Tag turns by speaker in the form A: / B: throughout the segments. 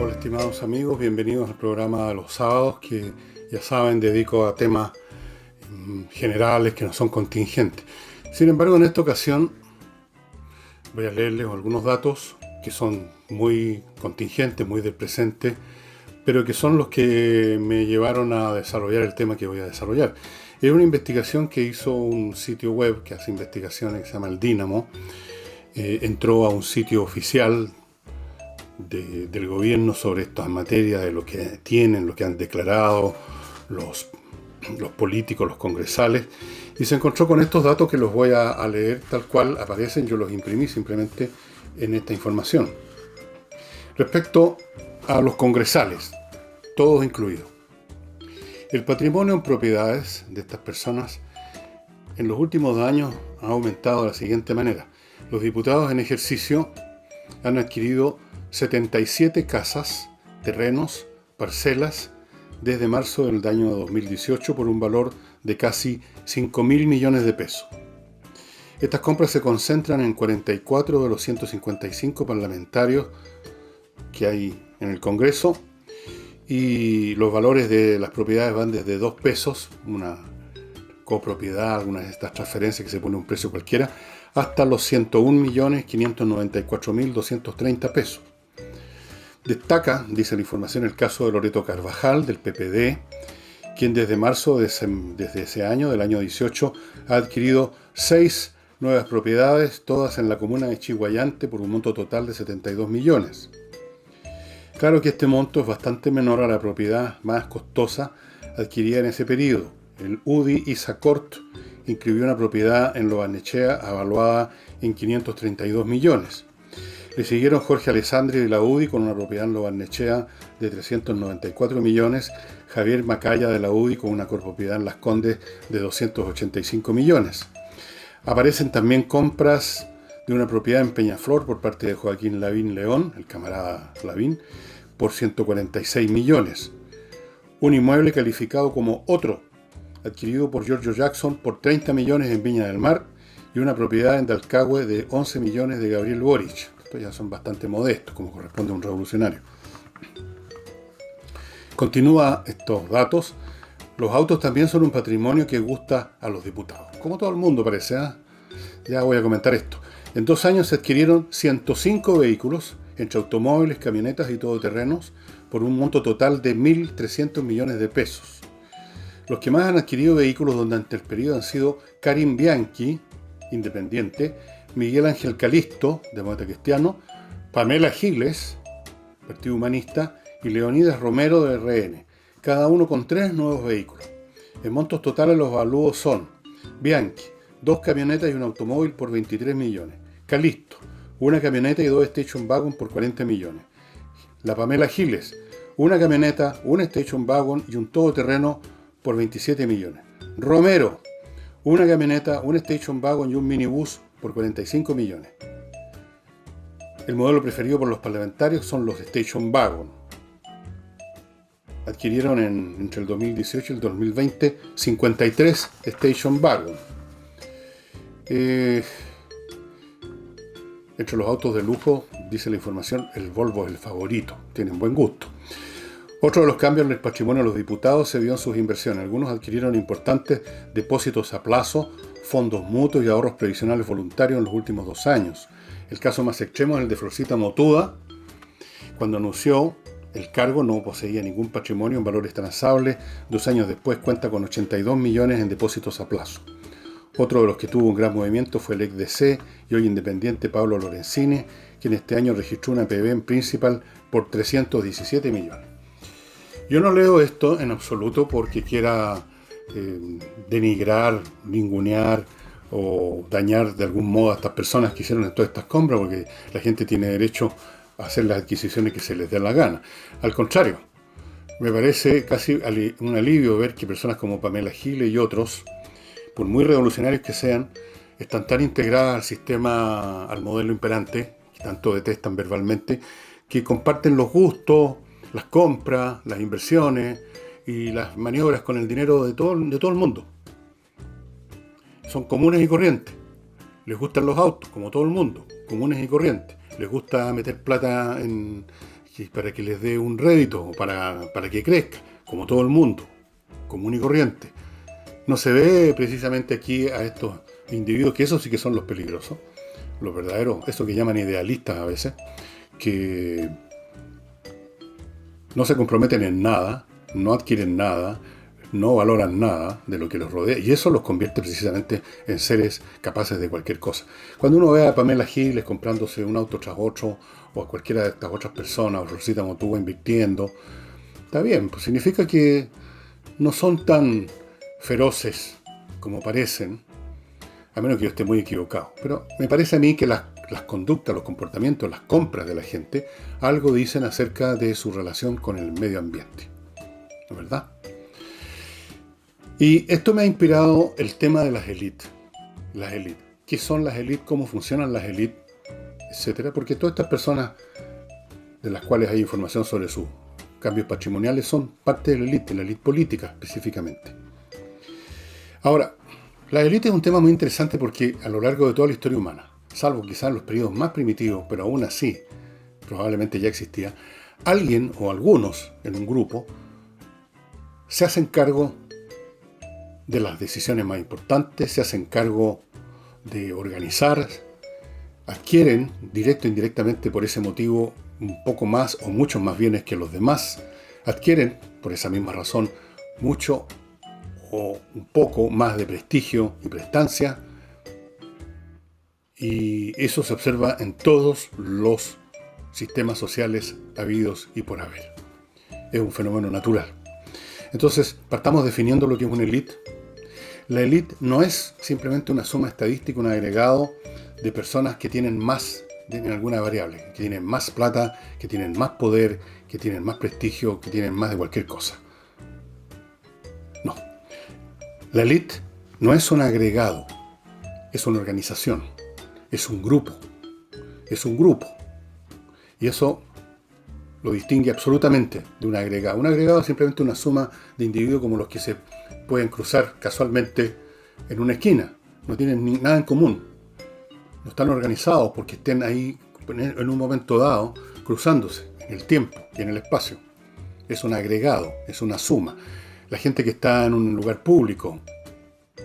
A: Hola estimados amigos, bienvenidos al programa de los sábados que ya saben dedico a temas generales que no son contingentes. Sin embargo, en esta ocasión voy a leerles algunos datos que son muy contingentes, muy del presente, pero que son los que me llevaron a desarrollar el tema que voy a desarrollar. Es una investigación que hizo un sitio web que hace investigaciones que se llama El Dínamo. Entró a un sitio oficial del gobierno sobre estas materias, de lo que tienen, lo que han declarado los, los políticos, los congresales, y se encontró con estos datos que los voy a leer tal cual aparecen. Yo los imprimí simplemente en esta información. Respecto a los congresales, todos incluidos, el patrimonio en propiedades de estas personas en los últimos años ha aumentado de la siguiente manera. Los diputados en ejercicio han adquirido 77 casas, terrenos, parcelas desde marzo del año 2018 por un valor de casi 5.000 millones de pesos. Estas compras se concentran en 44 de los 155 parlamentarios que hay en el Congreso, y los valores de las propiedades van desde 2 pesos, una copropiedad, algunas de estas transferencias que se pone un precio cualquiera, hasta los 101.594.230 pesos. Destaca, dice la información, el caso de Loreto Carvajal, del PPD, quien desde marzo desde ese año, del año 18, ha adquirido 6 nuevas propiedades, todas en la comuna de Chiguayante, por un monto total de 72 millones. Claro que este monto es bastante menor a la propiedad más costosa adquirida en ese periodo. El UDI Isacort inscribió una propiedad en Lo Barnechea avaluada en 532 millones. Le siguieron Jorge Alessandri de la UDI con una propiedad en Lo Barnechea de 394 millones, Javier Macaya de la UDI con una copropiedad en Las Condes de 285 millones. Aparecen también compras de una propiedad en Peñaflor por parte de Joaquín Lavín León, el camarada Lavín, por 146 millones. Un inmueble calificado como otro, adquirido por Giorgio Jackson por 30 millones en Viña del Mar, y una propiedad en Dalcahue de 11 millones de Gabriel Boric. Estos ya son bastante modestos, como corresponde a un revolucionario. Continúa estos datos. Los autos también son un patrimonio que gusta a los diputados. Como todo el mundo parece, ¿eh? Ya voy a comentar esto. En 2 años se adquirieron 105 vehículos, entre automóviles, camionetas y todoterrenos, por un monto total de 1.300 millones de pesos. Los que más han adquirido vehículos durante el periodo han sido Karim Bianchi, independiente, Miguel Ángel Calisto, demócrata cristiano, Pamela Giles, Partido Humanista, y Leonidas Romero, de RN, cada uno con 3 nuevos vehículos. En montos totales los avalúos son: Bianchi, 2 camionetas y un automóvil por 23 millones. Calisto, una camioneta y 2 station wagon por 40 millones. La Pamela Giles, una camioneta, un station wagon y un todoterreno por 27 millones. Romero, una camioneta, un station wagon y un minibús por 45 millones. El modelo preferido por los parlamentarios son los station wagon. Adquirieron entre el 2018 y el 2020 53 station wagon. Entre los autos de lujo, dice la información, el Volvo es el favorito. Tienen buen gusto. Otro de los cambios en el patrimonio de los diputados se vio en sus inversiones. Algunos adquirieron importantes depósitos a plazo, fondos mutuos y ahorros previsionales voluntarios en los últimos 2 años. El caso más extremo es el de Florcita Motuda. Cuando anunció el cargo no poseía ningún patrimonio en valores transables. 2 años después cuenta con 82 millones en depósitos a plazo. Otro de los que tuvo un gran movimiento fue el ex-DC y hoy independiente Pablo Lorenzini, quien este año registró una PB en Principal por 317 millones. Yo no leo esto en absoluto porque quiera denigrar, ningunear o dañar de algún modo a estas personas que hicieron todas estas compras, porque la gente tiene derecho a hacer las adquisiciones que se les dé la gana. Al contrario, me parece casi un alivio ver que personas como Pamela Giles y otros, por muy revolucionarios que sean, están tan integradas al sistema, al modelo imperante, que tanto detestan verbalmente, que comparten los gustos, las compras, las inversiones y las maniobras con el dinero de todo el mundo. Son comunes y corrientes. Les gustan los autos, como todo el mundo, comunes y corrientes. Les gusta meter plata para que les dé un rédito, o para que crezca, como todo el mundo, común y corriente. No se ve precisamente aquí a estos individuos, que esos sí que son los peligrosos, los verdaderos, eso que llaman idealistas a veces, que no se comprometen en nada, no adquieren nada, no valoran nada de lo que los rodea, y eso los convierte precisamente en seres capaces de cualquier cosa. Cuando uno ve a Pamela Giles comprándose un auto tras otro, o a cualquiera de estas otras personas, o Rosita Motúa invirtiendo, está bien, pues significa que no son tan feroces como parecen, a menos que yo esté muy equivocado. Pero me parece a mí que las conductas, los comportamientos, las compras de la gente, algo dicen acerca de su relación con el medio ambiente. ¿No es verdad? Y esto me ha inspirado el tema de las élites. Las élites. ¿Qué son las élites? ¿Cómo funcionan las élites? Etcétera. Porque todas estas personas de las cuales hay información sobre sus cambios patrimoniales son parte de la élite política específicamente. Ahora, la élite es un tema muy interesante porque a lo largo de toda la historia humana, salvo quizás en los periodos más primitivos, pero aún así probablemente ya existía, alguien o algunos en un grupo se hacen cargo de las decisiones más importantes, se hacen cargo de organizar, adquieren directo e indirectamente por ese motivo un poco más o muchos más bienes que los demás, adquieren por esa misma razón mucho o un poco más de prestigio y prestancia, y eso se observa en todos los sistemas sociales habidos y por haber. Es un fenómeno natural. Entonces, partamos definiendo lo que es una élite. La élite no es simplemente una suma estadística, un agregado de personas que tienen más en alguna variable, que tienen más plata, que tienen más poder, que tienen más prestigio, que tienen más de cualquier cosa. No. La élite no es un agregado, es una organización, es un grupo. Es un grupo. Y eso lo distingue absolutamente de un agregado. Un agregado es simplemente una suma de individuos como los que se pueden cruzar casualmente en una esquina. No tienen nada en común. No están organizados porque estén ahí en un momento dado cruzándose en el tiempo y en el espacio. Es un agregado, es una suma. La gente que está en un lugar público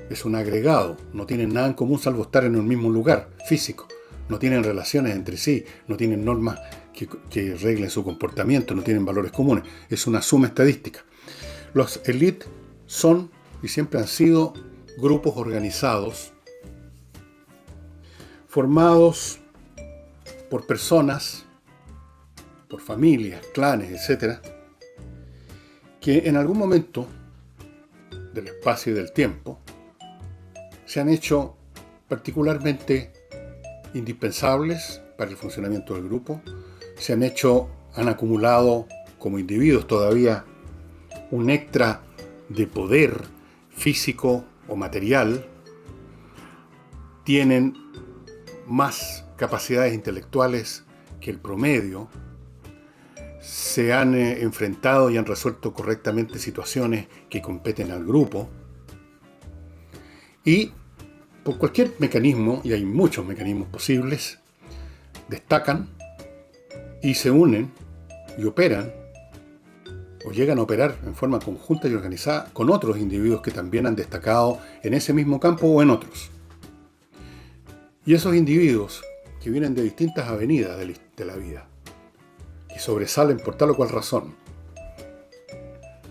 A: es un agregado. No tienen nada en común salvo estar en un mismo lugar físico. No tienen relaciones entre sí, no tienen normas que reglen su comportamiento, no tienen valores comunes. Es una suma estadística. Los élites son y siempre han sido grupos organizados, formados por personas, por familias, clanes, etc., que en algún momento del espacio y del tiempo se han hecho particularmente indispensables para el funcionamiento del grupo, han acumulado como individuos todavía un extra de poder físico o material, tienen más capacidades intelectuales que el promedio, se han enfrentado y han resuelto correctamente situaciones que competen al grupo, y por cualquier mecanismo, y hay muchos mecanismos posibles, destacan y se unen y operan o llegan a operar en forma conjunta y organizada con otros individuos que también han destacado en ese mismo campo o en otros. Y esos individuos que vienen de distintas avenidas de la vida y sobresalen por tal o cual razón,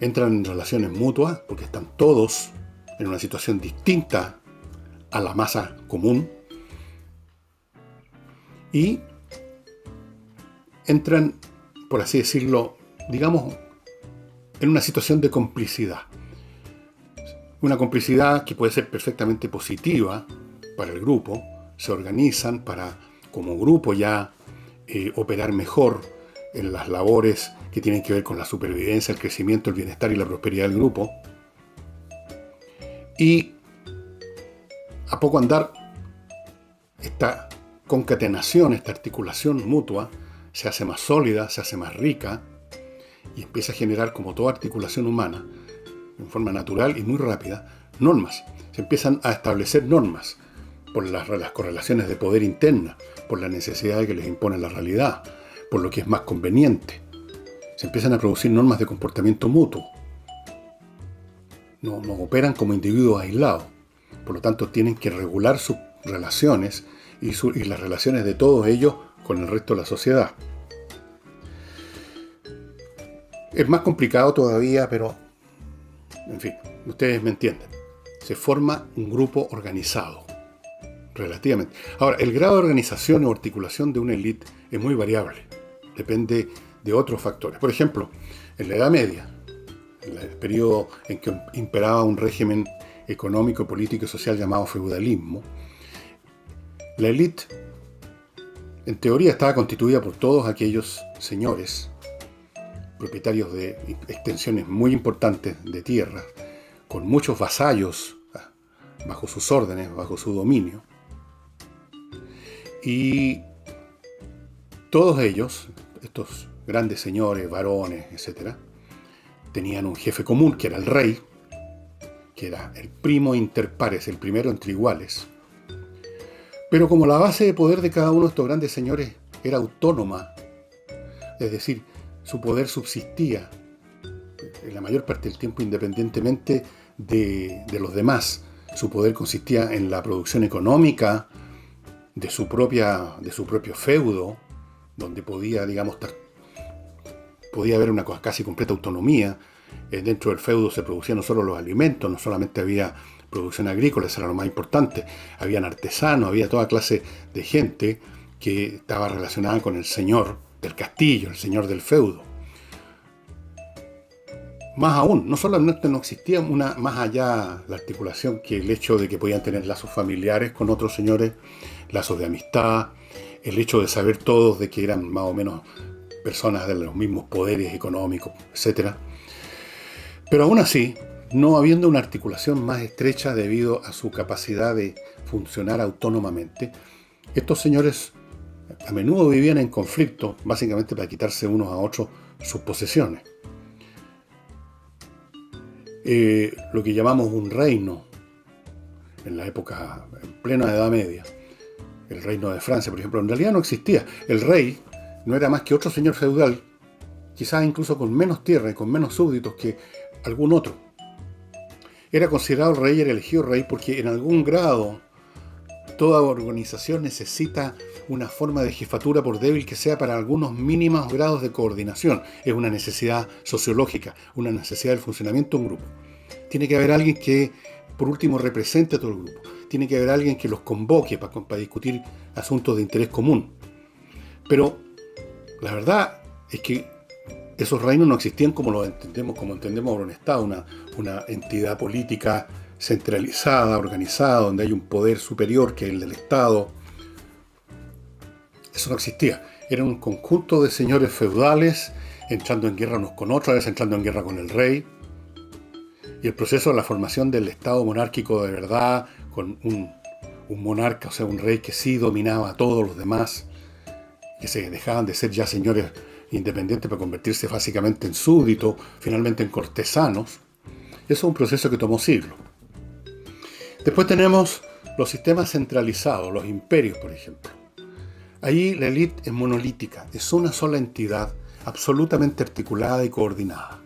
A: entran en relaciones mutuas porque están todos en una situación distinta a la masa común y entran, por así decirlo, digamos, en una situación de complicidad. Una complicidad que puede ser perfectamente positiva para el grupo. Se organizan para, como grupo, ya operar mejor en las labores que tienen que ver con la supervivencia, el crecimiento, el bienestar y la prosperidad del grupo. Y a poco andar, esta concatenación, esta articulación mutua se hace más sólida, se hace más rica y empieza a generar, como toda articulación humana, en forma natural y muy rápida, normas. Se empiezan a establecer normas por las correlaciones de poder interna, por la necesidad que les impone la realidad, por lo que es más conveniente. se empiezan a producir normas de comportamiento mutuo. No operan como individuos aislados. Por lo tanto, tienen que regular sus relaciones y las relaciones de todos ellos con el resto de la sociedad. Es más complicado todavía, pero, en fin, ustedes me entienden. Se forma un grupo organizado, relativamente. Ahora, el grado de organización o articulación de una élite es muy variable. Depende de otros factores. Por ejemplo, en la Edad Media, en el periodo en que imperaba un régimen económico, político y social llamado feudalismo, la élite, en teoría, estaba constituida por todos aquellos señores, propietarios de extensiones muy importantes de tierra, con muchos vasallos bajo sus órdenes, bajo su dominio. Y todos ellos, estos grandes señores, varones, etc., tenían un jefe común, que era el rey, que era el primo inter pares, el primero entre iguales. Pero como la base de poder de cada uno de estos grandes señores era autónoma, es decir, su poder subsistía en la mayor parte del tiempo independientemente de los demás. Su poder consistía en la producción económica de su propio feudo, donde podía haber una casi completa autonomía. Dentro del feudo se producían no solo los alimentos, no solamente había producción agrícola, eso era lo más importante. Habían artesanos, había toda clase de gente que estaba relacionada con el señor del castillo, el señor del feudo. Más aún, no solamente no existía más allá la articulación que el hecho de que podían tener lazos familiares con otros señores, lazos de amistad, el hecho de saber todos de que eran más o menos personas de los mismos poderes económicos, etc. Pero aún así, no habiendo una articulación más estrecha debido a su capacidad de funcionar autónomamente, estos señores a menudo vivían en conflicto, básicamente para quitarse unos a otros sus posesiones. Lo que llamamos un reino, en la época, en plena Edad Media, el reino de Francia, por ejemplo, en realidad no existía. El rey no era más que otro señor feudal, quizás incluso con menos tierra y con menos súbditos que algún otro. Era considerado el rey, era elegido rey porque en algún grado toda organización necesita una forma de jefatura, por débil que sea, para algunos mínimos grados de coordinación. Es una necesidad sociológica, una necesidad del funcionamiento de un grupo. Tiene que haber alguien que, por último, represente a todo el grupo. Tiene que haber alguien que los convoque para discutir asuntos de interés común. Pero la verdad es que esos reinos no existían como entendemos ahora un Estado, una entidad política centralizada, organizada, donde hay un poder superior que es el del Estado. Eso no existía. Era un conjunto de señores feudales entrando en guerra unos con otros, a veces entrando en guerra con el rey. Y el proceso de la formación del Estado monárquico de verdad, con un monarca, o sea, un rey que sí dominaba a todos los demás, que se dejaban de ser ya señores independientes para convertirse básicamente en súbditos, finalmente en cortesanos. Eso es un proceso que tomó siglos. Después tenemos los sistemas centralizados, los imperios, por ejemplo. Ahí la élite es monolítica, es una sola entidad absolutamente articulada y coordinada,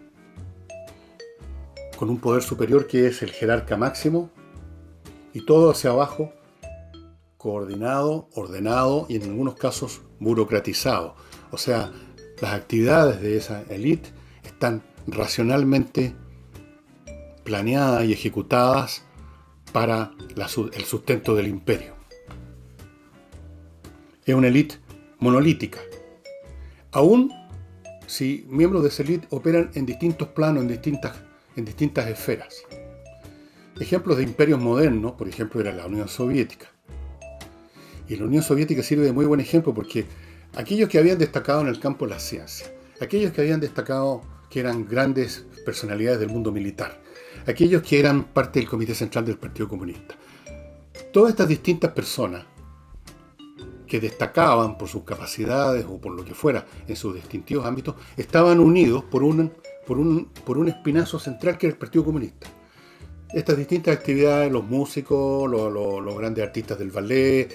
A: con un poder superior que es el jerarca máximo, y todo hacia abajo, coordinado, ordenado y en algunos casos burocratizado. O sea, las actividades de esa élite están racionalmente planeadas y ejecutadas para el sustento del imperio. Es una élite monolítica. Aún si miembros de esa élite operan en distintos planos, en distintas esferas. Ejemplos de imperios modernos, por ejemplo, era la Unión Soviética. Y la Unión Soviética sirve de muy buen ejemplo porque aquellos que habían destacado en el campo de la ciencia, aquellos que habían destacado que eran grandes personalidades del mundo militar, aquellos que eran parte del Comité Central del Partido Comunista, todas estas distintas personas que destacaban por sus capacidades o por lo que fuera en sus distintivos ámbitos, estaban unidos por un espinazo central que era el Partido Comunista. estas distintas actividades, los músicos, los grandes artistas del ballet,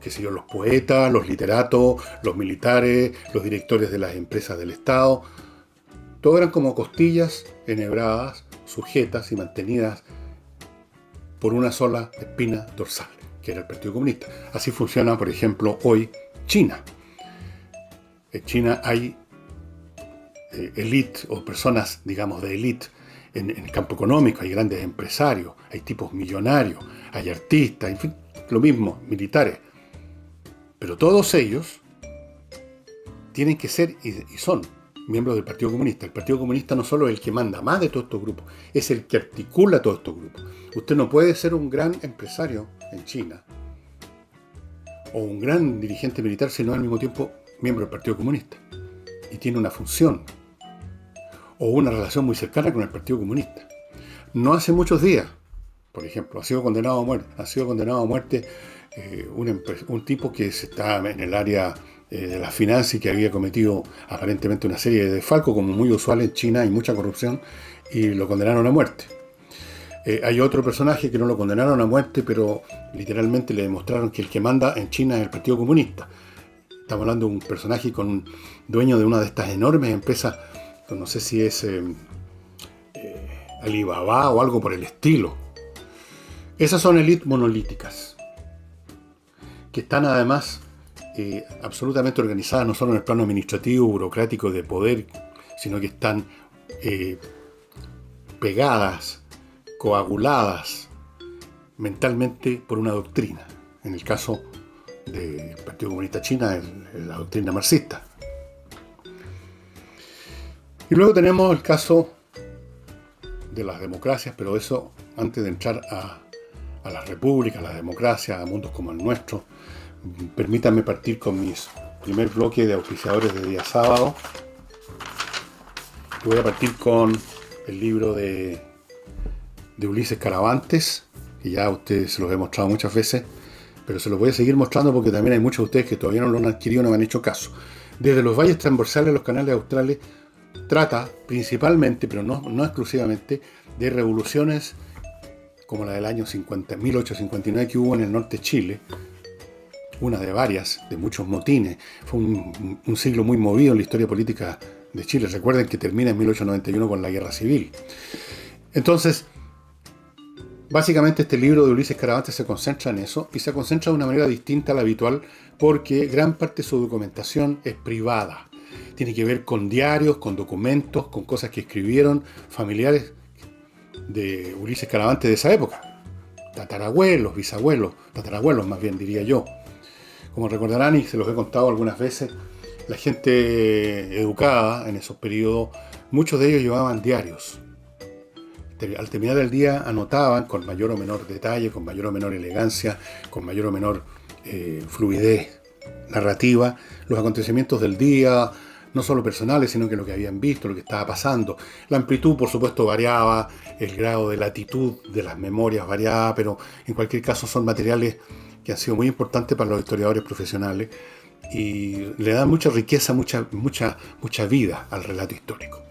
A: qué sé yo, los poetas, los literatos, los militares, los directores de las empresas del Estado, todo eran como costillas enhebradas, sujetas y mantenidas por una sola espina dorsal, que era el Partido Comunista. Así funciona, por ejemplo, hoy China. En China hay élite o personas, digamos, de élite en el campo económico, hay grandes empresarios, hay tipos millonarios, hay artistas, en fin, lo mismo, militares. Pero todos ellos tienen que ser y son miembros del Partido Comunista. El Partido Comunista no solo es el que manda más de todos estos grupos, es el que articula todos estos grupos. Usted no puede ser un gran empresario en China o un gran dirigente militar si no es al mismo tiempo miembro del Partido Comunista y tiene una función o una relación muy cercana con el Partido Comunista. No hace muchos días, por ejemplo, ha sido condenado a muerte un tipo que está en el área de las finanzas y que había cometido aparentemente una serie de desfalcos, como muy usual en China, hay mucha corrupción, y lo condenaron a muerte. Hay otro personaje que no lo condenaron a muerte, pero literalmente le demostraron que el que manda en China es el Partido Comunista. Estamos hablando de un personaje dueño de una de estas enormes empresas, no sé si es Alibaba o algo por el estilo. Esas son élites monolíticas, que están además absolutamente organizadas no solo en el plano administrativo, burocrático, de poder, sino que están pegadas, coaguladas mentalmente por una doctrina. En el caso del Partido Comunista China, la doctrina marxista. Y luego tenemos el caso de las democracias, pero eso antes de entrar a las repúblicas, a las democracias, a mundos como el nuestro, permítanme partir con mi primer bloque de auspiciadores de día sábado. Voy a partir con el libro de Ulises Caravantes, que ya a ustedes se los he mostrado muchas veces, pero se los voy a seguir mostrando porque también hay muchos de ustedes que todavía no lo han adquirido, no me han hecho caso. Desde los valles transversales a los canales australes trata principalmente, pero no exclusivamente, de revoluciones como la del año 1859 que hubo en el norte de Chile, una de varias, de muchos motines. Fue un siglo muy movido en la historia política de Chile. Recuerden que termina en 1891 con la Guerra Civil. Entonces, básicamente este libro de Ulises Caravantes se concentra en eso, y se concentra de una manera distinta a la habitual porque gran parte de su documentación es privada. Tiene que ver con diarios, con documentos, con cosas que escribieron familiares de Ulises Caravantes de esa época. Tatarabuelos, bisabuelos, tatarabuelos más bien diría yo. Como recordarán, y se los he contado algunas veces, la gente educada en esos periodos, muchos de ellos llevaban diarios. Al terminar el día anotaban con mayor o menor detalle, con mayor o menor elegancia, con mayor o menor fluidez narrativa, los acontecimientos del día, no solo personales, sino que lo que habían visto, lo que estaba pasando. La amplitud, por supuesto, variaba, el grado de latitud de las memorias variaba, pero en cualquier caso son materiales que han sido muy importantes para los historiadores profesionales y le dan mucha riqueza, mucha vida al relato histórico.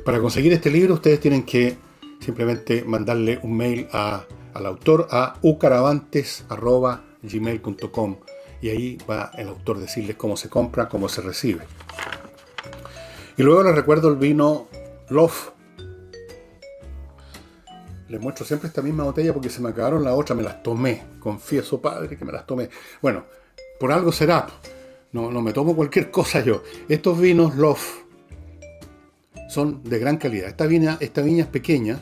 A: Para conseguir este libro, ustedes tienen que simplemente mandarle un mail al autor a ucaravantes@gmail.com y ahí va el autor a decirles cómo se compra, cómo se recibe. Y luego les recuerdo el vino Love. Les muestro siempre esta misma botella porque se me acabaron las otras, me las tomé. Confieso, padre, que me las tomé. Bueno, por algo será. No me tomo cualquier cosa yo. Estos vinos Love son de gran calidad. Esta viña es pequeña,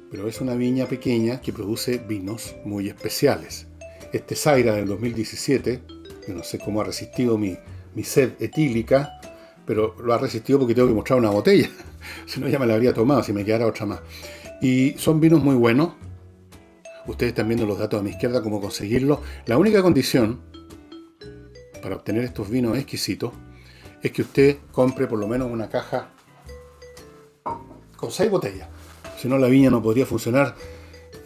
A: pero es una viña pequeña que produce vinos muy especiales. Este Zaira del 2017, yo no sé cómo ha resistido mi sed etílica, pero lo ha resistido porque tengo que mostrar una botella. Si no, ya me la habría tomado, si me quedara otra más. Y son vinos muy buenos. Ustedes están viendo los datos a mi izquierda, cómo conseguirlos. La única condición para obtener estos vinos exquisitos es que usted compre por lo menos una caja con 6 botellas. Si no, la viña no podría funcionar.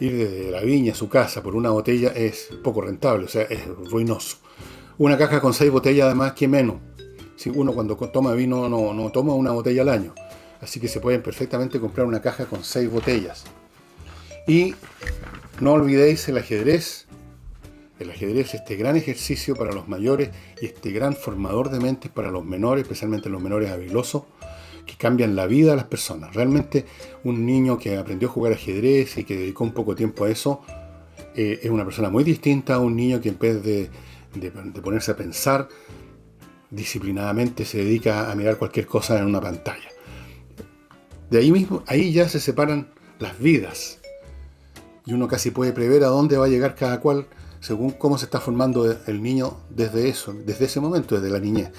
A: Ir desde la viña a su casa por una botella es poco rentable, o sea, es ruinoso. Una caja con 6 botellas, además, que menos. Si uno cuando toma vino no toma una botella al año. Así que se pueden perfectamente comprar una caja con 6 botellas. Y no olvidéis el ajedrez. El ajedrez, este gran ejercicio para los mayores y este gran formador de mentes para los menores, especialmente los menores habilosos, que cambian la vida a las personas. Realmente un niño que aprendió a jugar ajedrez y que dedicó un poco de tiempo a eso, es una persona muy distinta a un niño que en vez de ponerse a pensar disciplinadamente se dedica a mirar cualquier cosa en una pantalla. De ahí mismo, ahí ya se separan las vidas. Y uno casi puede prever a dónde va a llegar cada cual según cómo se está formando el niño desde ese momento, desde la niñez.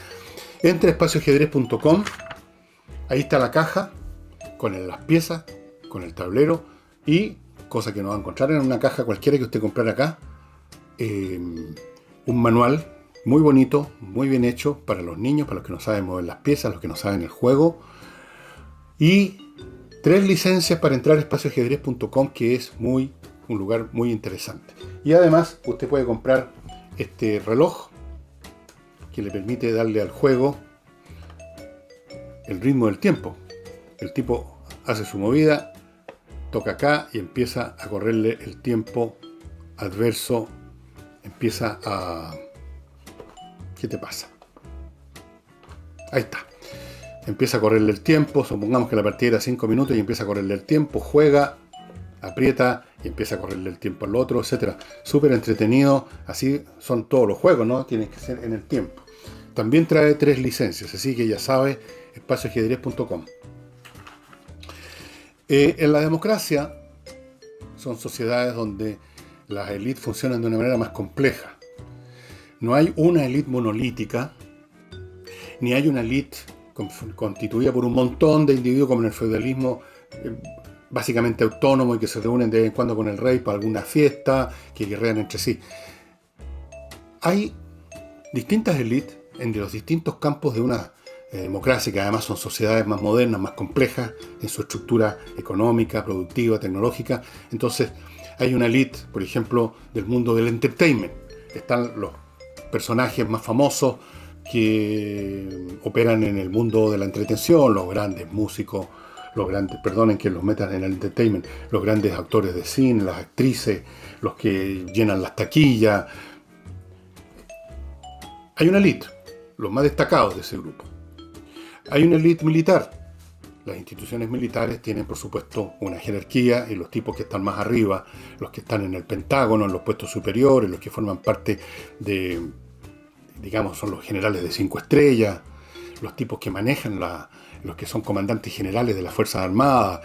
A: Entre a espacioajedrez.com, ahí está la caja, con las piezas, con el tablero y, cosa que no va a encontrar en una caja cualquiera que usted comprara acá, un manual muy bonito, muy bien hecho para los niños, para los que no saben mover las piezas, los que no saben el juego, y 3 licencias para entrar a espacioajedrez.com, que es un lugar muy interesante. Y además usted puede comprar este reloj que le permite darle al juego el ritmo del tiempo. El tipo hace su movida, toca acá y empieza a correrle el tiempo adverso, empieza a... ¿Qué te pasa? Ahí está. Empieza a correrle el tiempo, supongamos que la partida era 5 minutos y empieza a correrle el tiempo, juega, aprieta y empieza a correrle el tiempo al otro, etc. Súper entretenido, así son todos los juegos, ¿no? Tienen que ser en el tiempo. También trae 3 licencias, así que ya sabe, espacioajedrez.com. En la democracia son sociedades donde las élites funcionan de una manera más compleja. No hay una élite monolítica, ni hay una élite constituida por un montón de individuos como en el feudalismo, básicamente autónomos y que se reúnen de vez en cuando con el rey para alguna fiesta, que guerrean entre sí. Hay distintas élites en los distintos campos de una democracia, que además son sociedades más modernas, más complejas en su estructura económica, productiva, tecnológica. Entonces hay una élite, por ejemplo, del mundo del entertainment. Están los personajes más famosos que operan en el mundo de la entretención, los grandes músicos, perdonen que los metan en el entertainment, los grandes actores de cine, las actrices, los que llenan las taquillas. Hay una élite, los más destacados de ese grupo. Hay una élite militar. Las instituciones militares tienen, por supuesto, una jerarquía y los tipos que están más arriba, los que están en el Pentágono, en los puestos superiores, los que forman parte de, digamos, son los generales de 5 estrellas, los tipos que manejan los que son comandantes generales de las Fuerzas Armadas,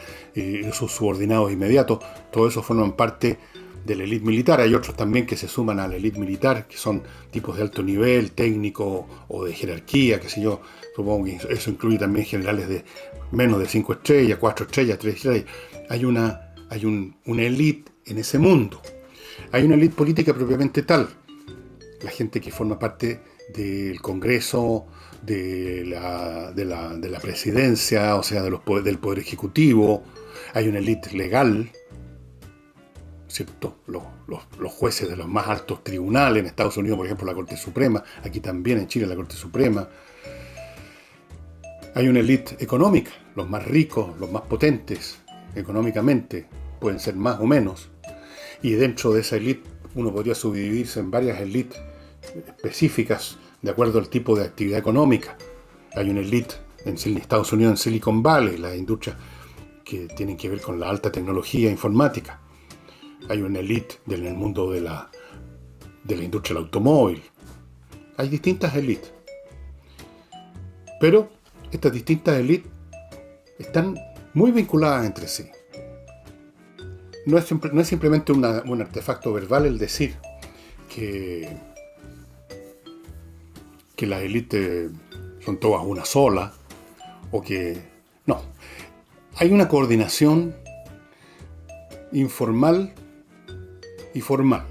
A: sus subordinados inmediatos, todo eso forman parte de la élite militar. Hay otros también que se suman a la élite militar, que son tipos de alto nivel, técnico o de jerarquía, qué sé yo. Supongo que eso incluye también generales de menos de 5 estrellas, 4 estrellas, 3 estrellas. Hay una élite en ese mundo. Hay una élite política propiamente tal. La gente que forma parte del Congreso, de la presidencia, o sea, del Poder Ejecutivo. Hay una élite legal, ¿cierto? Los jueces de los más altos tribunales, en Estados Unidos, por ejemplo, la Corte Suprema, aquí también en Chile la Corte Suprema. Hay una élite económica, los más ricos, los más potentes económicamente, pueden ser más o menos, y dentro de esa élite uno podría subdividirse en varias élites específicas de acuerdo al tipo de actividad económica. Hay una élite en Estados Unidos, en Silicon Valley, las industrias que tienen que ver con la alta tecnología informática. Hay una élite en el mundo de la industria del automóvil. Hay distintas élites. Pero estas distintas élites están muy vinculadas entre sí. No es simplemente un artefacto verbal el decir que las élites son todas una sola, o que... No. Hay una coordinación informal y formal.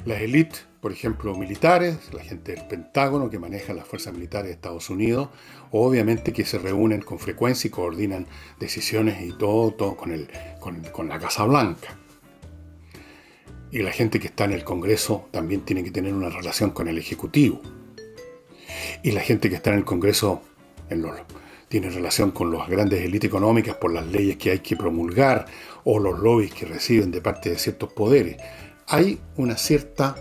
A: Las élites, por ejemplo, militares, la gente del Pentágono que maneja las fuerzas militares de Estados Unidos, obviamente que se reúnen con frecuencia y coordinan decisiones y todo con la Casa Blanca. Y la gente que está en el Congreso también tiene que tener una relación con el Ejecutivo. Y la gente que está en el Congreso tiene relación con las grandes élites económicas por las leyes que hay que promulgar o los lobbies que reciben de parte de ciertos poderes. Hay una cierta,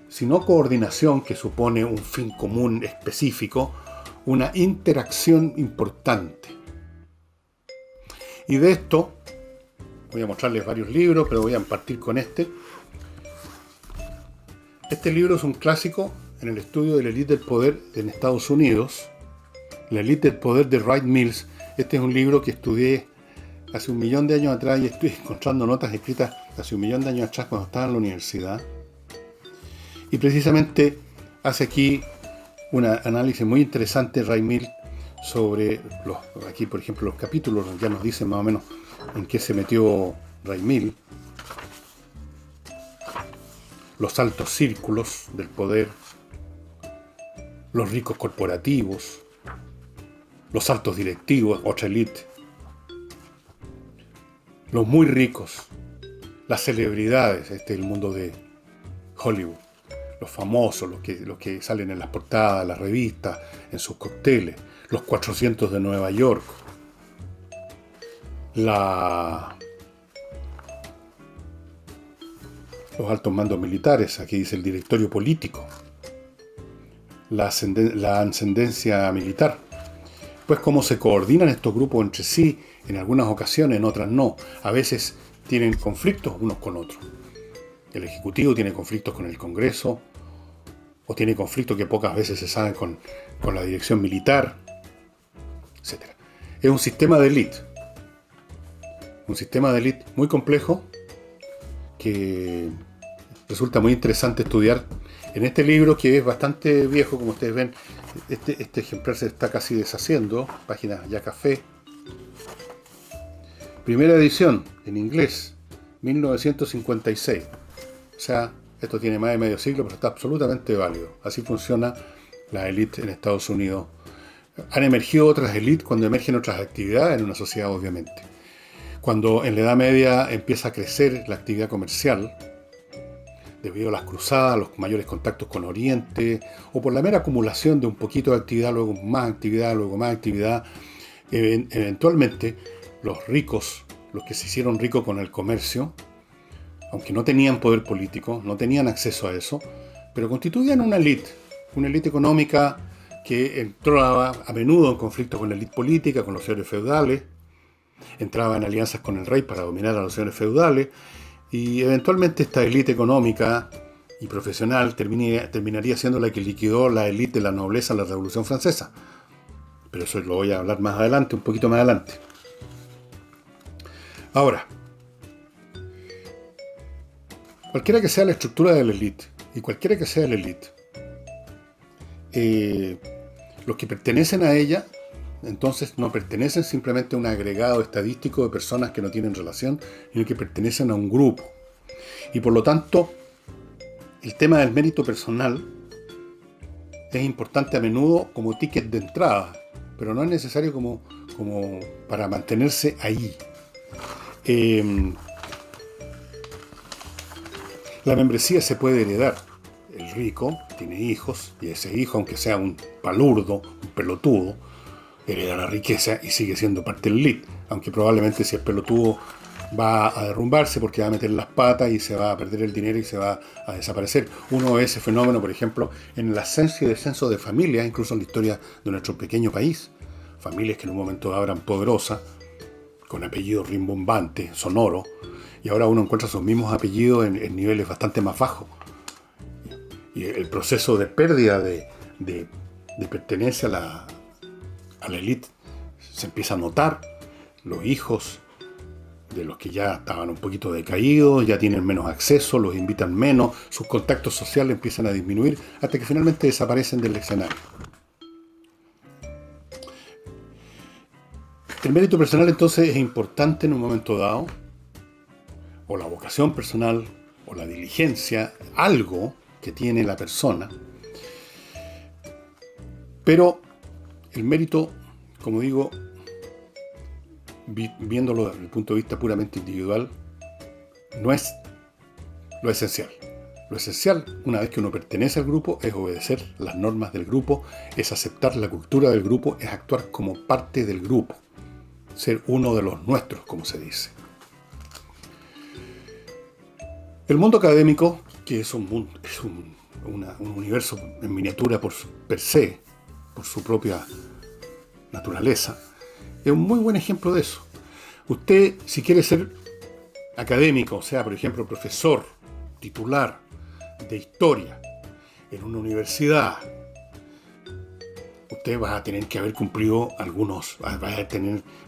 A: si no coordinación, que supone un fin común específico, una interacción importante. Y de esto voy a mostrarles varios libros, pero voy a partir con este. Este libro es un clásico en el estudio de la élite del poder en Estados Unidos. La élite del poder de Wright Mills. Este es un libro que estudié hace 1.000.000 de años atrás y estoy encontrando notas escritas hace 1.000.000 de años atrás cuando estaba en la universidad. Y precisamente hace aquí un análisis muy interesante Wright Mills sobre aquí por ejemplo los capítulos, ya nos dicen más o menos en qué se metió Wright Mills. Los altos círculos del poder, los ricos corporativos, los altos directivos, otra élite, los muy ricos, las celebridades, este es el mundo de Hollywood, los famosos, los que salen en las portadas, las revistas, en sus cócteles, los 400 de Nueva York, los altos mandos militares, aquí dice el directorio político, la ascendencia militar. Pues cómo se coordinan estos grupos entre sí, en algunas ocasiones, en otras no. A veces tienen conflictos unos con otros. El Ejecutivo tiene conflictos con el Congreso, o tiene conflictos que pocas veces se saben con la dirección militar, etc. Es un sistema de élite. Un sistema de élite muy complejo que resulta muy interesante estudiar. En este libro, que es bastante viejo, como ustedes ven, este ejemplar se está casi deshaciendo, página ya café. Primera edición, en inglés, 1956. O sea, esto tiene más de medio siglo, pero está absolutamente válido. Así funciona la élite en Estados Unidos. Han emergido otras élites cuando emergen otras actividades en una sociedad, obviamente. Cuando en la Edad Media empieza a crecer la actividad comercial, debido a las cruzadas, los mayores contactos con Oriente, o por la mera acumulación de un poquito de actividad, luego más actividad, eventualmente los ricos, los que se hicieron ricos con el comercio, aunque no tenían poder político, no tenían acceso a eso, pero constituían una élite económica que entraba a menudo en conflicto con la élite política, con los señores feudales, entraba en alianzas con el rey para dominar a los señores feudales, y eventualmente esta élite económica y profesional terminaría siendo la que liquidó la élite de la nobleza en la Revolución Francesa. Pero eso lo voy a hablar más adelante, un poquito más adelante. Ahora, cualquiera que sea la estructura de la élite, y cualquiera que sea la élite, los que pertenecen a ella, entonces no pertenecen simplemente a un agregado estadístico de personas que no tienen relación, sino que pertenecen a un grupo. Y por lo tanto, el tema del mérito personal es importante a menudo como ticket de entrada, pero no es necesario como para mantenerse ahí. La membresía se puede heredar. El rico tiene hijos, y ese hijo, aunque sea un palurdo, un pelotudo, hereda la riqueza y sigue siendo parte del élite, aunque probablemente si es pelotudo va a derrumbarse porque va a meter las patas y se va a perder el dinero y se va a desaparecer. Uno ve ese fenómeno, por ejemplo, en el ascenso y descenso de familias, incluso en la historia de nuestro pequeño país. Familias que en un momento dado eran poderosas, con apellidos rimbombantes, sonoros, y ahora uno encuentra sus mismos apellidos en niveles bastante más bajos. Y el proceso de pérdida de pertenencia a la élite se empieza a notar. Los hijos de los que ya estaban un poquito decaídos, ya tienen menos acceso, los invitan menos, sus contactos sociales empiezan a disminuir hasta que finalmente desaparecen del escenario. El mérito personal entonces es importante en un momento dado, o la vocación personal, o la diligencia, algo que tiene la persona, pero el mérito, como digo, viéndolo desde el punto de vista puramente individual, no es lo esencial. Lo esencial, una vez que uno pertenece al grupo, es obedecer las normas del grupo, es aceptar la cultura del grupo, es actuar como parte del grupo, ser uno de los nuestros, como se dice. El mundo académico, que es un universo en miniatura per se, por su propia naturaleza, es un muy buen ejemplo de eso. Usted, si quiere ser académico, o sea, por ejemplo, profesor, titular de historia en una universidad, usted va a tener que haber cumplido va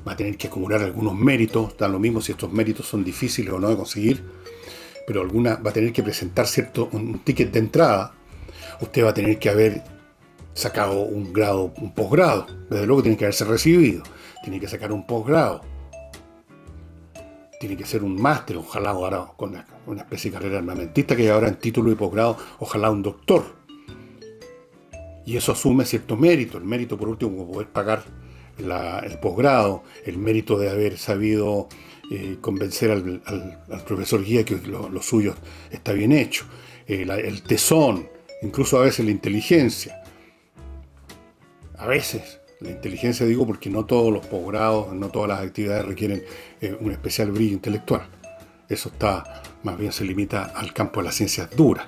A: a tener que acumular algunos méritos, da lo mismo si estos méritos son difíciles o no de conseguir, pero va a tener que presentar un ticket de entrada. Usted va a tener que haber sacado un posgrado, desde luego tiene que haberse recibido, tiene que sacar un posgrado, tiene que ser un máster, ojalá ahora con una especie de carrera armamentista que ahora en título y posgrado, ojalá un doctor. Y eso asume cierto mérito, el mérito por último poder pagar el posgrado, el mérito de haber sabido convencer al profesor guía que lo suyo está bien hecho, el tesón, incluso a veces la inteligencia. A veces, la inteligencia digo porque no todos los posgrados, no todas las actividades requieren un especial brillo intelectual. Eso más bien se limita al campo de las ciencias duras.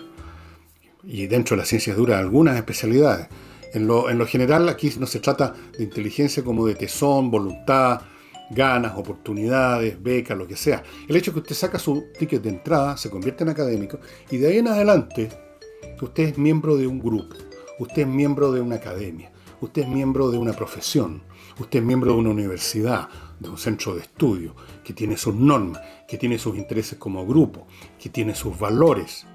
A: Y dentro de las ciencias duras algunas especialidades. En lo general aquí no se trata de inteligencia como de tesón, voluntad, ganas, oportunidades, becas, lo que sea. El hecho de que usted saca su ticket de entrada, se convierte en académico y de ahí en adelante usted es miembro de un grupo, usted es miembro de una academia, usted es miembro de una profesión, usted es miembro de una universidad, de un centro de estudio, que tiene sus normas, que tiene sus intereses como grupo, que tiene sus valores,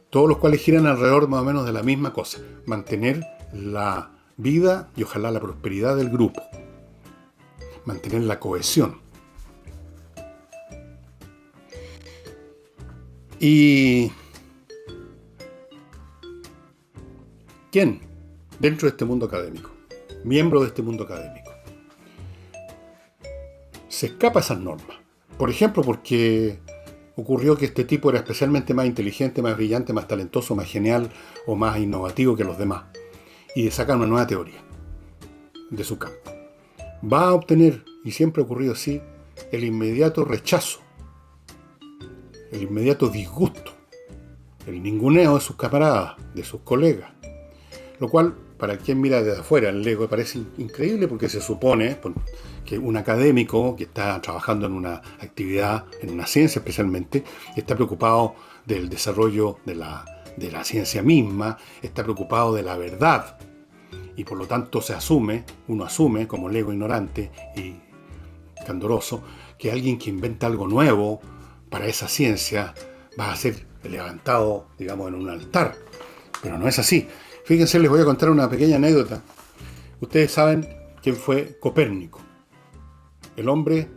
A: todos los cuales giran alrededor más o menos de la misma cosa, mantener la vida y ojalá la prosperidad del grupo, mantener la cohesión. ¿Y quién dentro de este mundo académico, miembro de este mundo académico, se escapa a esas normas? Por ejemplo, porque ocurrió que este tipo era especialmente más inteligente, más brillante, más talentoso, más genial o más innovativo que los demás. Y saca una nueva teoría de su campo. Va a obtener, y siempre ha ocurrido así, el inmediato rechazo, el inmediato disgusto, el ninguneo de sus camaradas, de sus colegas. Lo cual, para quien mira desde afuera, le parece increíble porque se supone que un académico que está trabajando en una actividad, en una ciencia especialmente, está preocupado del desarrollo de la ciencia misma, está preocupado de la verdad. Y por lo tanto uno asume como lego ignorante y candoroso, que alguien que inventa algo nuevo para esa ciencia va a ser levantado, digamos, en un altar. Pero no es así. Fíjense, les voy a contar una pequeña anécdota. Ustedes saben quién fue Copérnico, el hombre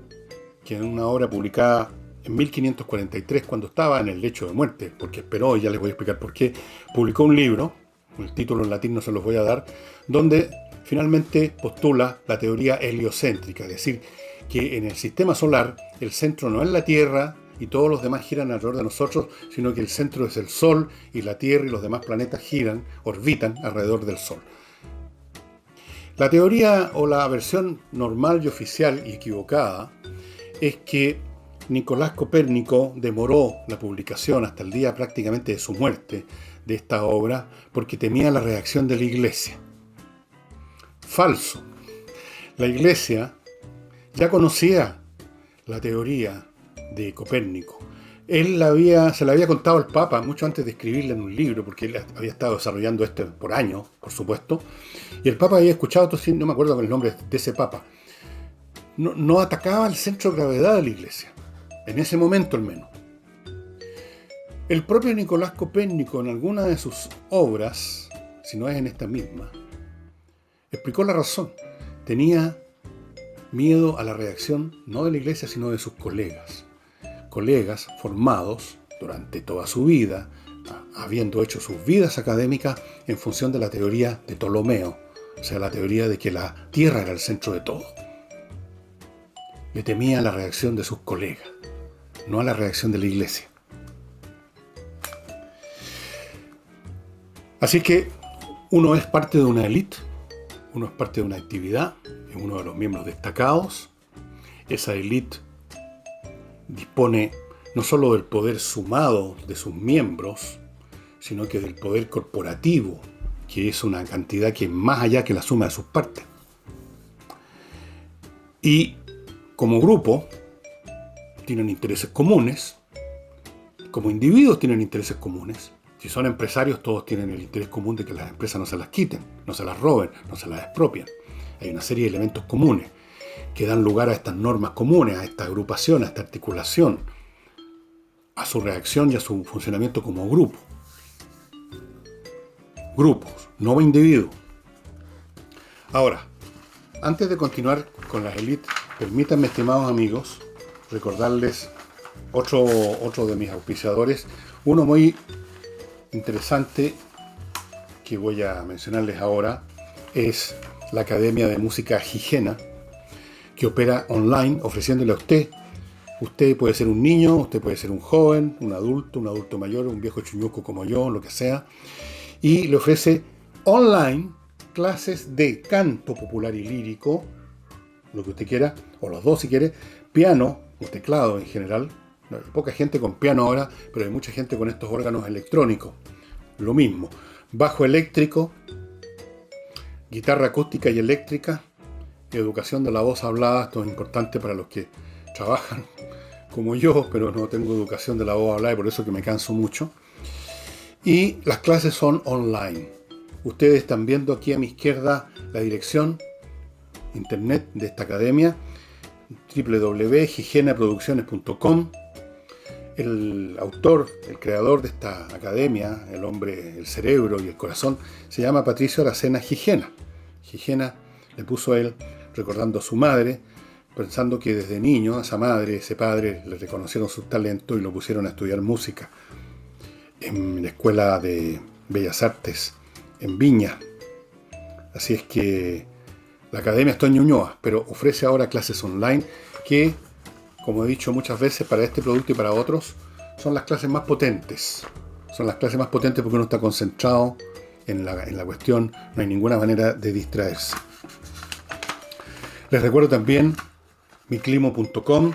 A: que en una obra publicada en 1543, cuando estaba en el lecho de muerte, porque esperó, y ya les voy a explicar por qué, publicó un libro, el título en latín no se los voy a dar, donde finalmente postula la teoría heliocéntrica, es decir, que en el sistema solar el centro no es la Tierra y todos los demás giran alrededor de nosotros, sino que el centro es el Sol y la Tierra y los demás planetas orbitan alrededor del Sol. La teoría o la versión normal y oficial y equivocada es que Nicolás Copérnico demoró la publicación hasta el día prácticamente de su muerte de esta obra porque temía la reacción de la Iglesia. Falso. La Iglesia ya conocía la teoría de Copérnico. Él se la había contado al Papa mucho antes de escribirla en un libro, porque él había estado desarrollando esto por años, por supuesto, y el Papa había escuchado, no me acuerdo el nombre de ese Papa, no atacaba el centro de gravedad de la Iglesia, en ese momento al menos. El propio Nicolás Copérnico, en alguna de sus obras, si no es en esta misma, explicó la razón. Tenía miedo a la reacción no de la Iglesia, sino de sus colegas. Colegas formados durante toda su vida, habiendo hecho sus vidas académicas en función de la teoría de Ptolomeo, o sea, la teoría de que la Tierra era el centro de todo. Le temía a la reacción de sus colegas, no a la reacción de la Iglesia. Así que uno es parte de una élite, uno es parte de una actividad, es uno de los miembros destacados. Esa élite dispone no solo del poder sumado de sus miembros, sino que del poder corporativo, que es una cantidad que es más allá que la suma de sus partes. Y como grupo tienen intereses comunes, como individuos tienen intereses comunes. Si son empresarios, todos tienen el interés común de que las empresas no se las quiten, no se las roben, no se las expropian. Hay una serie de elementos comunes que dan lugar a estas normas comunes, a esta agrupación, a esta articulación, a su reacción y a su funcionamiento como grupo. Grupos, no individuos. Ahora, antes de continuar con las élites, permítanme, estimados amigos, recordarles otro de mis auspiciadores, uno muy interesante que voy a mencionarles ahora, es la Academia de Música Higiena, que opera online ofreciéndole a usted. Usted puede ser un niño, usted puede ser un joven, un adulto mayor, un viejo chuñuco como yo, lo que sea, y le ofrece online clases de canto popular y lírico, lo que usted quiera, o los dos si quiere, piano o teclado en general. Hay poca gente con piano ahora, pero hay mucha gente con estos órganos electrónicos. Lo mismo, bajo eléctrico, guitarra acústica y eléctrica, educación de la voz hablada. Esto es importante para los que trabajan como yo, pero no tengo educación de la voz hablada y por eso que me canso mucho. Y las clases son online. Ustedes están viendo aquí a mi izquierda la dirección internet de esta academia, www.higienaproducciones.com. El autor, el creador de esta academia, el hombre, el cerebro y el corazón, se llama Patricio Aracena Gigena. Gigena le puso a él recordando a su madre, pensando que desde niño a esa madre, ese padre, le reconocieron sus talentos y lo pusieron a estudiar música en la Escuela de Bellas Artes en Viña. Así es que la academia está en Ñuñoa, pero ofrece ahora clases online que, como he dicho muchas veces, para este producto y para otros, son las clases más potentes. Son las clases más potentes porque uno está concentrado en la cuestión, no hay ninguna manera de distraerse. Les recuerdo también miclimo.com,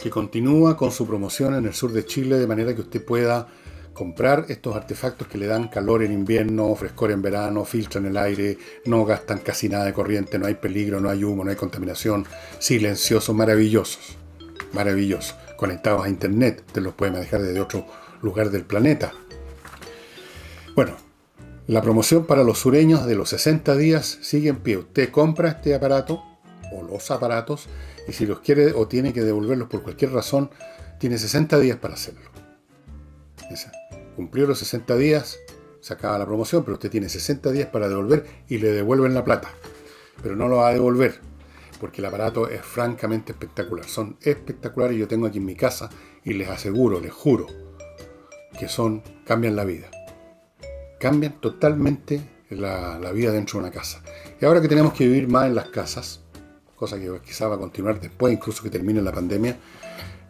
A: que continúa con su promoción en el sur de Chile, de manera que usted pueda comprar estos artefactos que le dan calor en invierno, frescor en verano, filtran el aire, no gastan casi nada de corriente, no hay peligro, no hay humo, no hay contaminación, silenciosos, maravillosos, conectados a internet, te los puede manejar desde otro lugar del planeta. Bueno, la promoción para los sureños de los 60 días sigue en pie. Usted compra este aparato o los aparatos y si los quiere o tiene que devolverlos por cualquier razón, tiene 60 días para hacerlo. Cumplió los 60 días, se acaba la promoción, pero usted tiene 60 días para devolver y le devuelven la plata. Pero no lo va a devolver, porque el aparato es francamente espectacular. Son espectaculares, yo tengo aquí en mi casa y les aseguro, les juro, que cambian la vida. Cambian totalmente la vida dentro de una casa. Y ahora que tenemos que vivir más en las casas, cosa que quizá va a continuar después, incluso que termine la pandemia,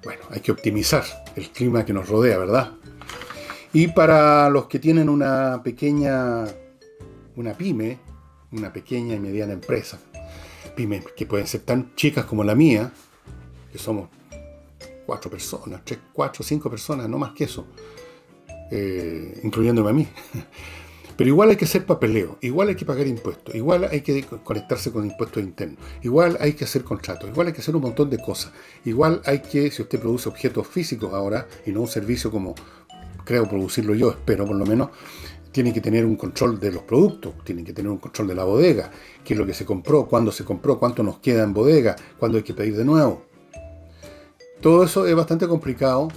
A: bueno, hay que optimizar el clima que nos rodea, ¿verdad? Y para los que tienen una pyme, una pequeña y mediana empresa, pymes que pueden ser tan chicas como la mía, que somos 4 personas, 3, 4, 5 personas, no más que eso, incluyéndome a mí. Pero igual hay que hacer papeleo, igual hay que pagar impuestos, igual hay que conectarse con impuestos internos, igual hay que hacer contratos, igual hay que hacer un montón de cosas, igual hay que, si usted produce objetos físicos ahora y no un servicio como creo producirlo yo, espero por lo menos, tiene que tener un control de los productos, tiene que tener un control de la bodega, qué es lo que se compró, cuándo se compró, cuánto nos queda en bodega, cuándo hay que pedir de nuevo. Todo eso es bastante complicado,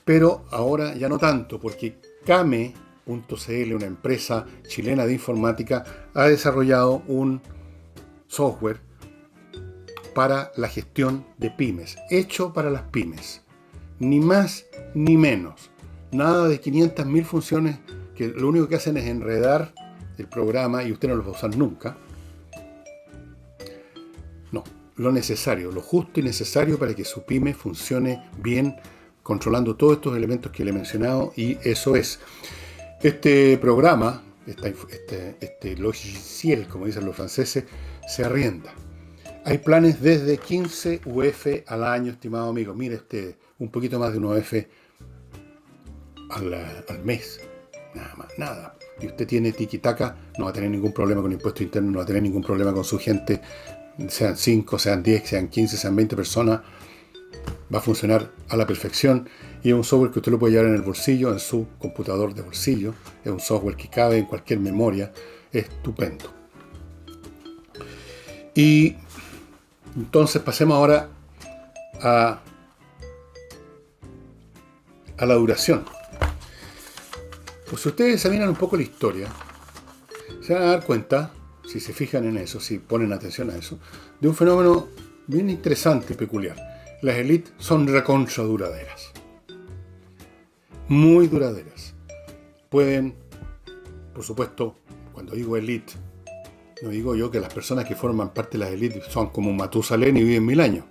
A: pero ahora ya no tanto, porque Kame.cl, una empresa chilena de informática, ha desarrollado un software para la gestión de pymes, hecho para las pymes, ni más ni menos. Nada de 500.000 funciones que lo único que hacen es enredar el programa y usted no los va a usar nunca. No, lo necesario, lo justo y necesario para que su pyme funcione bien, controlando todos estos elementos que le he mencionado, y eso es. Este programa, este logiciel, como dicen los franceses, se arrienda. Hay planes desde 15 UF al año, estimado amigo. Mire usted, un poquito más de un UF al mes. Nada más, nada. Y usted tiene tiki-taka, no va a tener ningún problema con impuesto interno, no va a tener ningún problema con su gente, sean 5, sean 10, sean 15, sean 20 personas. Va a funcionar a la perfección y es un software que usted lo puede llevar en el bolsillo, en su computador de bolsillo. Es un software que cabe en cualquier memoria. Es estupendo. Y entonces pasemos ahora a la duración. Pues si ustedes examinan un poco la historia, se van a dar cuenta, si se fijan en eso, si ponen atención a eso, de un fenómeno bien interesante y peculiar. Las élites son recontra duraderas. Muy duraderas. Pueden, por supuesto, cuando digo élite, no digo yo que las personas que forman parte de las élites son como Matusalén y viven 1000 años.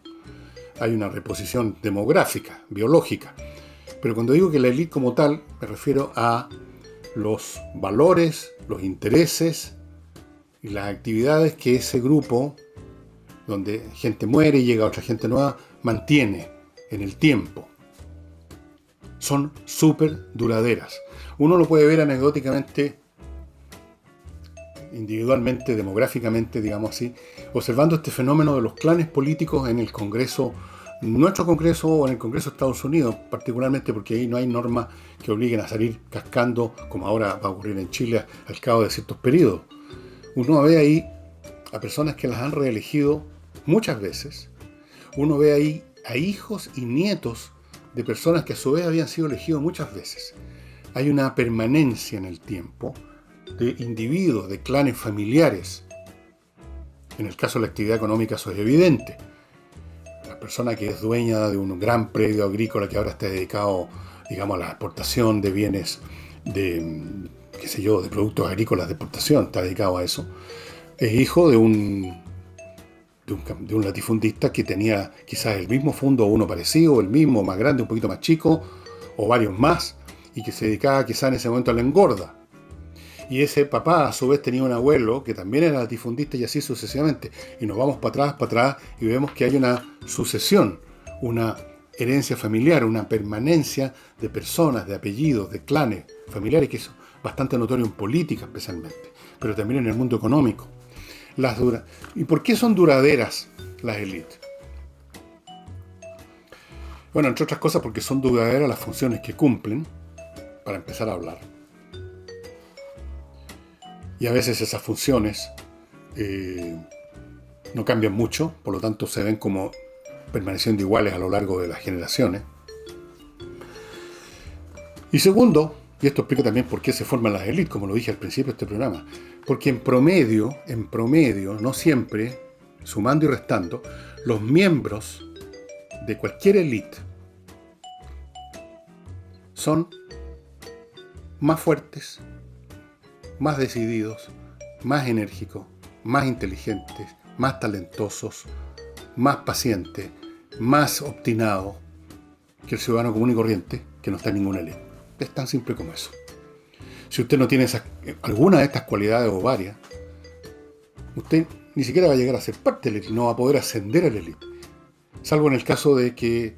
A: Hay una reposición demográfica, biológica. Pero cuando digo que la élite como tal, me refiero a los valores, los intereses y las actividades que ese grupo, donde gente muere y llega otra gente nueva, mantiene en el tiempo. Son súper duraderas. Uno lo puede ver anecdóticamente, individualmente, demográficamente, digamos así, observando este fenómeno de los clanes políticos en el Congreso, nuestro Congreso o en el Congreso de Estados Unidos, particularmente porque ahí no hay normas que obliguen a salir cascando, como ahora va a ocurrir en Chile al cabo de ciertos periodos. Uno ve ahí a personas que las han reelegido muchas veces. Uno ve ahí a hijos y nietos de personas que a su vez habían sido elegidos muchas veces. Hay una permanencia en el tiempo de individuos, de clanes familiares. En el caso de la actividad económica eso es evidente. La persona que es dueña de un gran predio agrícola que ahora está dedicado, digamos, a la exportación de bienes, de productos agrícolas de exportación, está dedicado a eso, es hijo de un latifundista que tenía quizás el mismo fondo o uno parecido, el mismo, más grande, un poquito más chico, o varios más, y que se dedicaba quizás en ese momento a la engorda. Y ese papá a su vez tenía un abuelo que también era latifundista y así sucesivamente. Y nos vamos para atrás y vemos que hay una sucesión, una herencia familiar, una permanencia de personas, de apellidos, de clanes familiares, que es bastante notorio en política especialmente, pero también en el mundo económico. ¿Y por qué son duraderas las élites? Bueno, entre otras cosas porque son duraderas las funciones que cumplen, para empezar a hablar. Y a veces esas funciones no cambian mucho, por lo tanto se ven como permaneciendo iguales a lo largo de las generaciones. Y segundo, y esto explica también por qué se forman las élites, como lo dije al principio de este programa, porque en promedio, no siempre, sumando y restando, los miembros de cualquier élite son más fuertes, más decididos, más enérgicos, más inteligentes, más talentosos, más pacientes, más obstinados que el ciudadano común y corriente que no está en ninguna élite. Es tan simple como eso. Si usted no tiene alguna de estas cualidades o varias, usted ni siquiera va a llegar a ser parte de la élite, no va a poder ascender a la élite. Salvo en el caso de que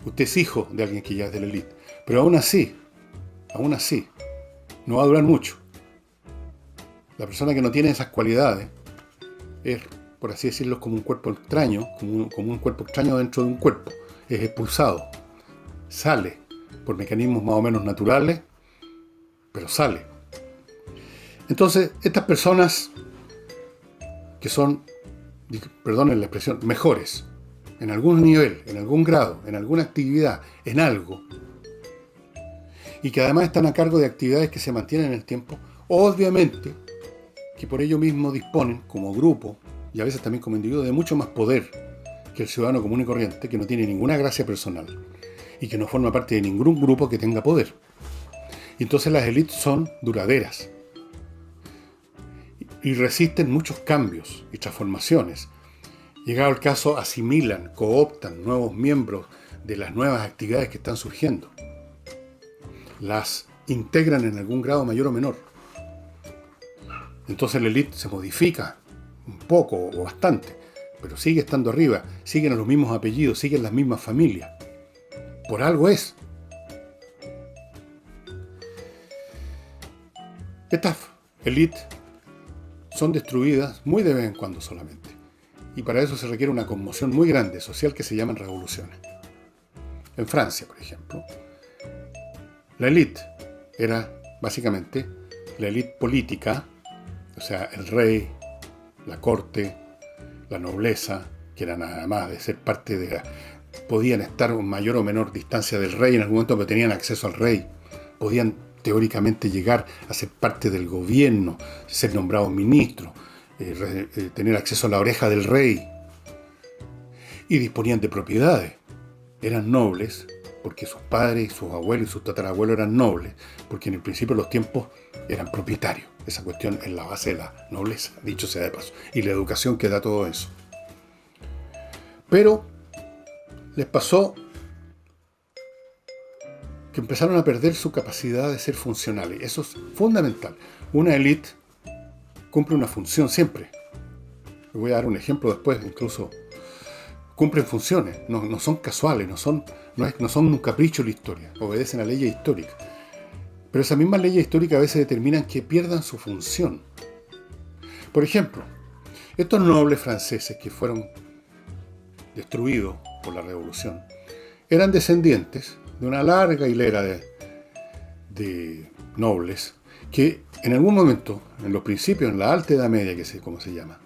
A: usted es hijo de alguien que ya es de la élite. Pero aún así, no va a durar mucho. La persona que no tiene esas cualidades es, por así decirlo, como un cuerpo extraño, como un cuerpo extraño dentro de un cuerpo. Es expulsado, sale por mecanismos más o menos naturales, pero sale. Entonces, estas personas que son, perdonen la expresión, mejores, en algún nivel, en algún grado, en alguna actividad, en algo, y que además están a cargo de actividades que se mantienen en el tiempo, obviamente que por ello mismo disponen como grupo, y a veces también como individuo, de mucho más poder que el ciudadano común y corriente, que no tiene ninguna gracia personal y que no forma parte de ningún grupo que tenga poder. Y entonces las élites son duraderas y resisten muchos cambios y transformaciones. Llegado el caso, asimilan, cooptan nuevos miembros de las nuevas actividades que están surgiendo. Las integran en algún grado mayor o menor. Entonces la élite se modifica un poco o bastante, pero sigue estando arriba, siguen los mismos apellidos, siguen las mismas familias. Por algo es. Estas élites son destruidas muy de vez en cuando solamente. Y para eso se requiere una conmoción muy grande social que se llaman revoluciones. En Francia, por ejemplo, la élite era básicamente la élite política, o sea, el rey, la corte, la nobleza, que eran nada más de ser parte de la... Podían estar a mayor o menor distancia del rey en algún momento, pero tenían acceso al rey. Podían teóricamente llegar a ser parte del gobierno, ser nombrados ministros, tener acceso a la oreja del rey. Y disponían de propiedades. Eran nobles, porque sus padres, sus abuelos y sus tatarabuelos eran nobles, porque en el principio de los tiempos eran propietarios. Esa cuestión es la base de la nobleza, dicho sea de paso, y la educación que da todo eso. Pero les pasó que empezaron a perder su capacidad de ser funcionales. Eso es fundamental. Una élite cumple una función siempre. Les voy a dar un ejemplo después, incluso cumplen funciones, no son casuales, no son un capricho de la historia, obedecen a leyes históricas. Pero esas mismas leyes históricas a veces determinan que pierdan su función. Por ejemplo, estos nobles franceses que fueron destruidos por la Revolución eran descendientes de una larga hilera de nobles que en algún momento, en los principios, en la Alta Edad Media, que sé cómo se llama,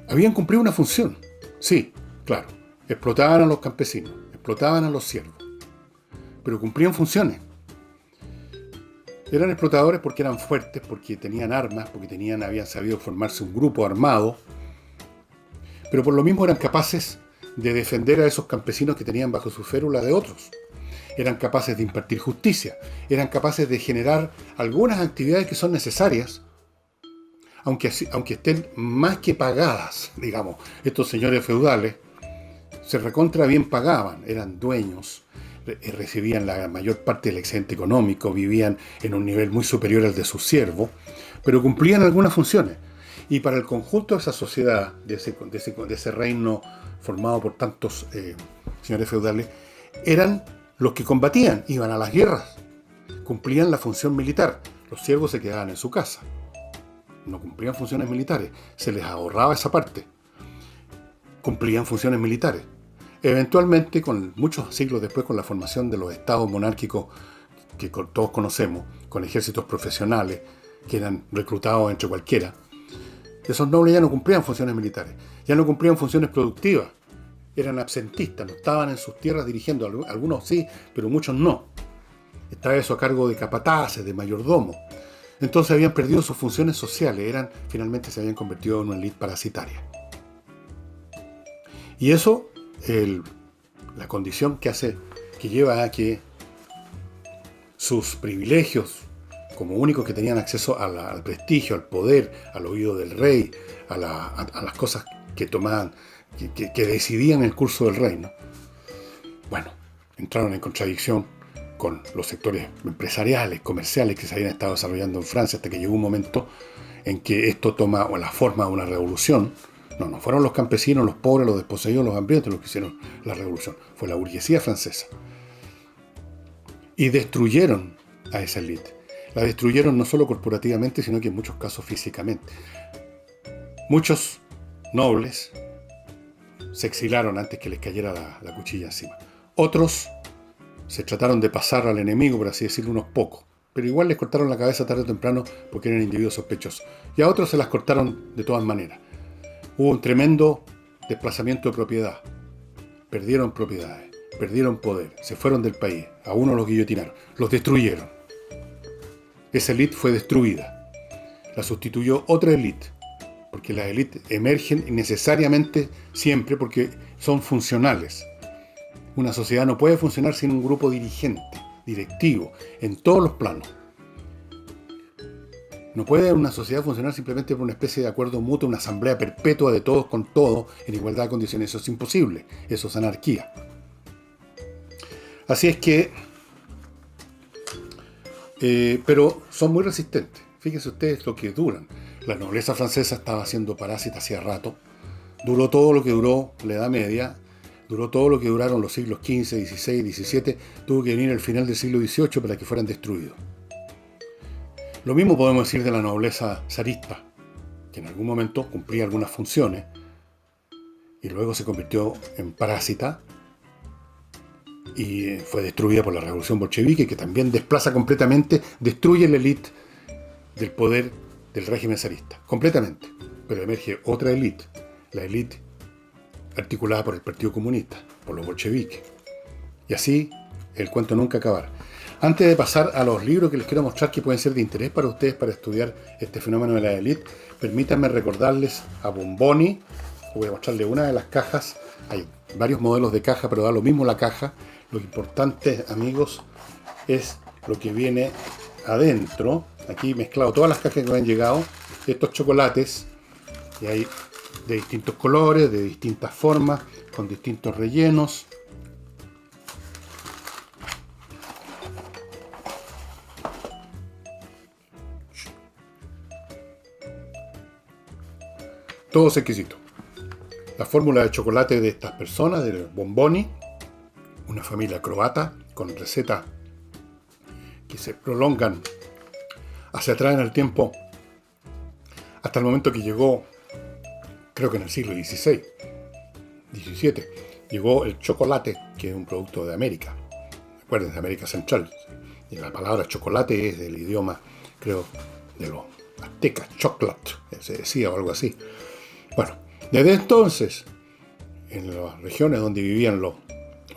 A: habían cumplido una función. Sí, claro, explotaban a los campesinos, explotaban a los siervos, pero cumplían funciones. Eran explotadores porque eran fuertes, porque tenían armas, porque habían sabido formarse un grupo armado, pero por lo mismo eran capaces de defender a esos campesinos que tenían bajo su férula de otros. Eran capaces de impartir justicia, eran capaces de generar algunas actividades que son necesarias, aunque estén más que pagadas, digamos. Estos señores feudales se recontra bien pagaban, eran dueños, recibían la mayor parte del excedente económico, vivían en un nivel muy superior al de sus siervos, pero cumplían algunas funciones. Y para el conjunto de esa sociedad, de ese reino formado por tantos señores feudales, eran los que combatían, iban a las guerras, cumplían la función militar. Los siervos se quedaban en su casa, no cumplían funciones militares, se les ahorraba esa parte, cumplían funciones militares. Eventualmente, muchos siglos después, con la formación de los estados monárquicos que todos conocemos, con ejércitos profesionales que eran reclutados entre cualquiera, esos nobles ya no cumplían funciones militares, ya no cumplían funciones productivas, eran absentistas, no estaban en sus tierras dirigiendo, algunos sí, pero muchos no. Estaba eso a cargo de capataces, de mayordomos. Entonces habían perdido sus funciones sociales, finalmente se habían convertido en una élite parasitaria. Y eso, la condición que lleva a que sus privilegios, como únicos que tenían acceso al prestigio, al poder, al oído del rey, a las cosas que tomaban, que decidían el curso del reino, bueno, entraron en contradicción con los sectores empresariales, comerciales que se habían estado desarrollando en Francia, hasta que llegó un momento en que esto toma la forma de una revolución. No fueron los campesinos, los pobres, los desposeídos, los hambrientos los que hicieron la revolución. Fue la burguesía francesa. Y destruyeron a esa élite. La destruyeron no solo corporativamente, sino que en muchos casos físicamente. Muchos nobles se exilaron antes que les cayera la cuchilla encima. Otros se trataron de pasar al enemigo, por así decirlo, unos pocos. Pero igual les cortaron la cabeza tarde o temprano porque eran individuos sospechosos. Y a otros se las cortaron de todas maneras. Hubo un tremendo desplazamiento de propiedad. Perdieron propiedades, perdieron poder, se fueron del país. A uno los guillotinaron, los destruyeron. Esa élite fue destruida. La sustituyó otra élite. Porque las élites emergen necesariamente siempre porque son funcionales. Una sociedad no puede funcionar sin un grupo dirigente, directivo, en todos los planos. No puede una sociedad funcionar simplemente por una especie de acuerdo mutuo, una asamblea perpetua de todos con todos, en igualdad de condiciones. Eso es imposible, eso es anarquía. Así es que, pero son muy resistentes. Fíjense ustedes lo que duran. La nobleza francesa estaba siendo parásita hacía rato. Duró todo lo que duró la Edad Media. Duró todo lo que duraron los siglos XV, XVI, XVII. Tuvo que venir el final del siglo XVIII para que fueran destruidos. Lo mismo podemos decir de la nobleza zarista, que en algún momento cumplía algunas funciones y luego se convirtió en parásita y fue destruida por la revolución bolchevique, que también desplaza completamente, destruye la élite del poder del régimen zarista, completamente. Pero emerge otra élite, la élite articulada por el Partido Comunista, por los bolcheviques. Y así el cuento nunca acabará. Antes de pasar a los libros que les quiero mostrar que pueden ser de interés para ustedes para estudiar este fenómeno de la élite, permítanme recordarles a Bomboni. Voy a mostrarles una de las cajas. Hay varios modelos de caja, pero da lo mismo la caja. Lo importante, amigos, es lo que viene adentro. Aquí he mezclado todas las cajas que me han llegado. Estos chocolates, y hay de distintos colores, de distintas formas, con distintos rellenos. Todos exquisitos. La fórmula de chocolate de estas personas, de Bomboni, una familia croata con recetas que se prolongan hacia atrás en el tiempo hasta el momento que llegó, creo que en el siglo XVI, XVII, llegó el chocolate, que es un producto de América. Recuerden, de América Central. Y la palabra chocolate es del idioma, creo, de los aztecas, chocolate, se decía o algo así. Bueno, desde entonces, en las regiones donde vivían los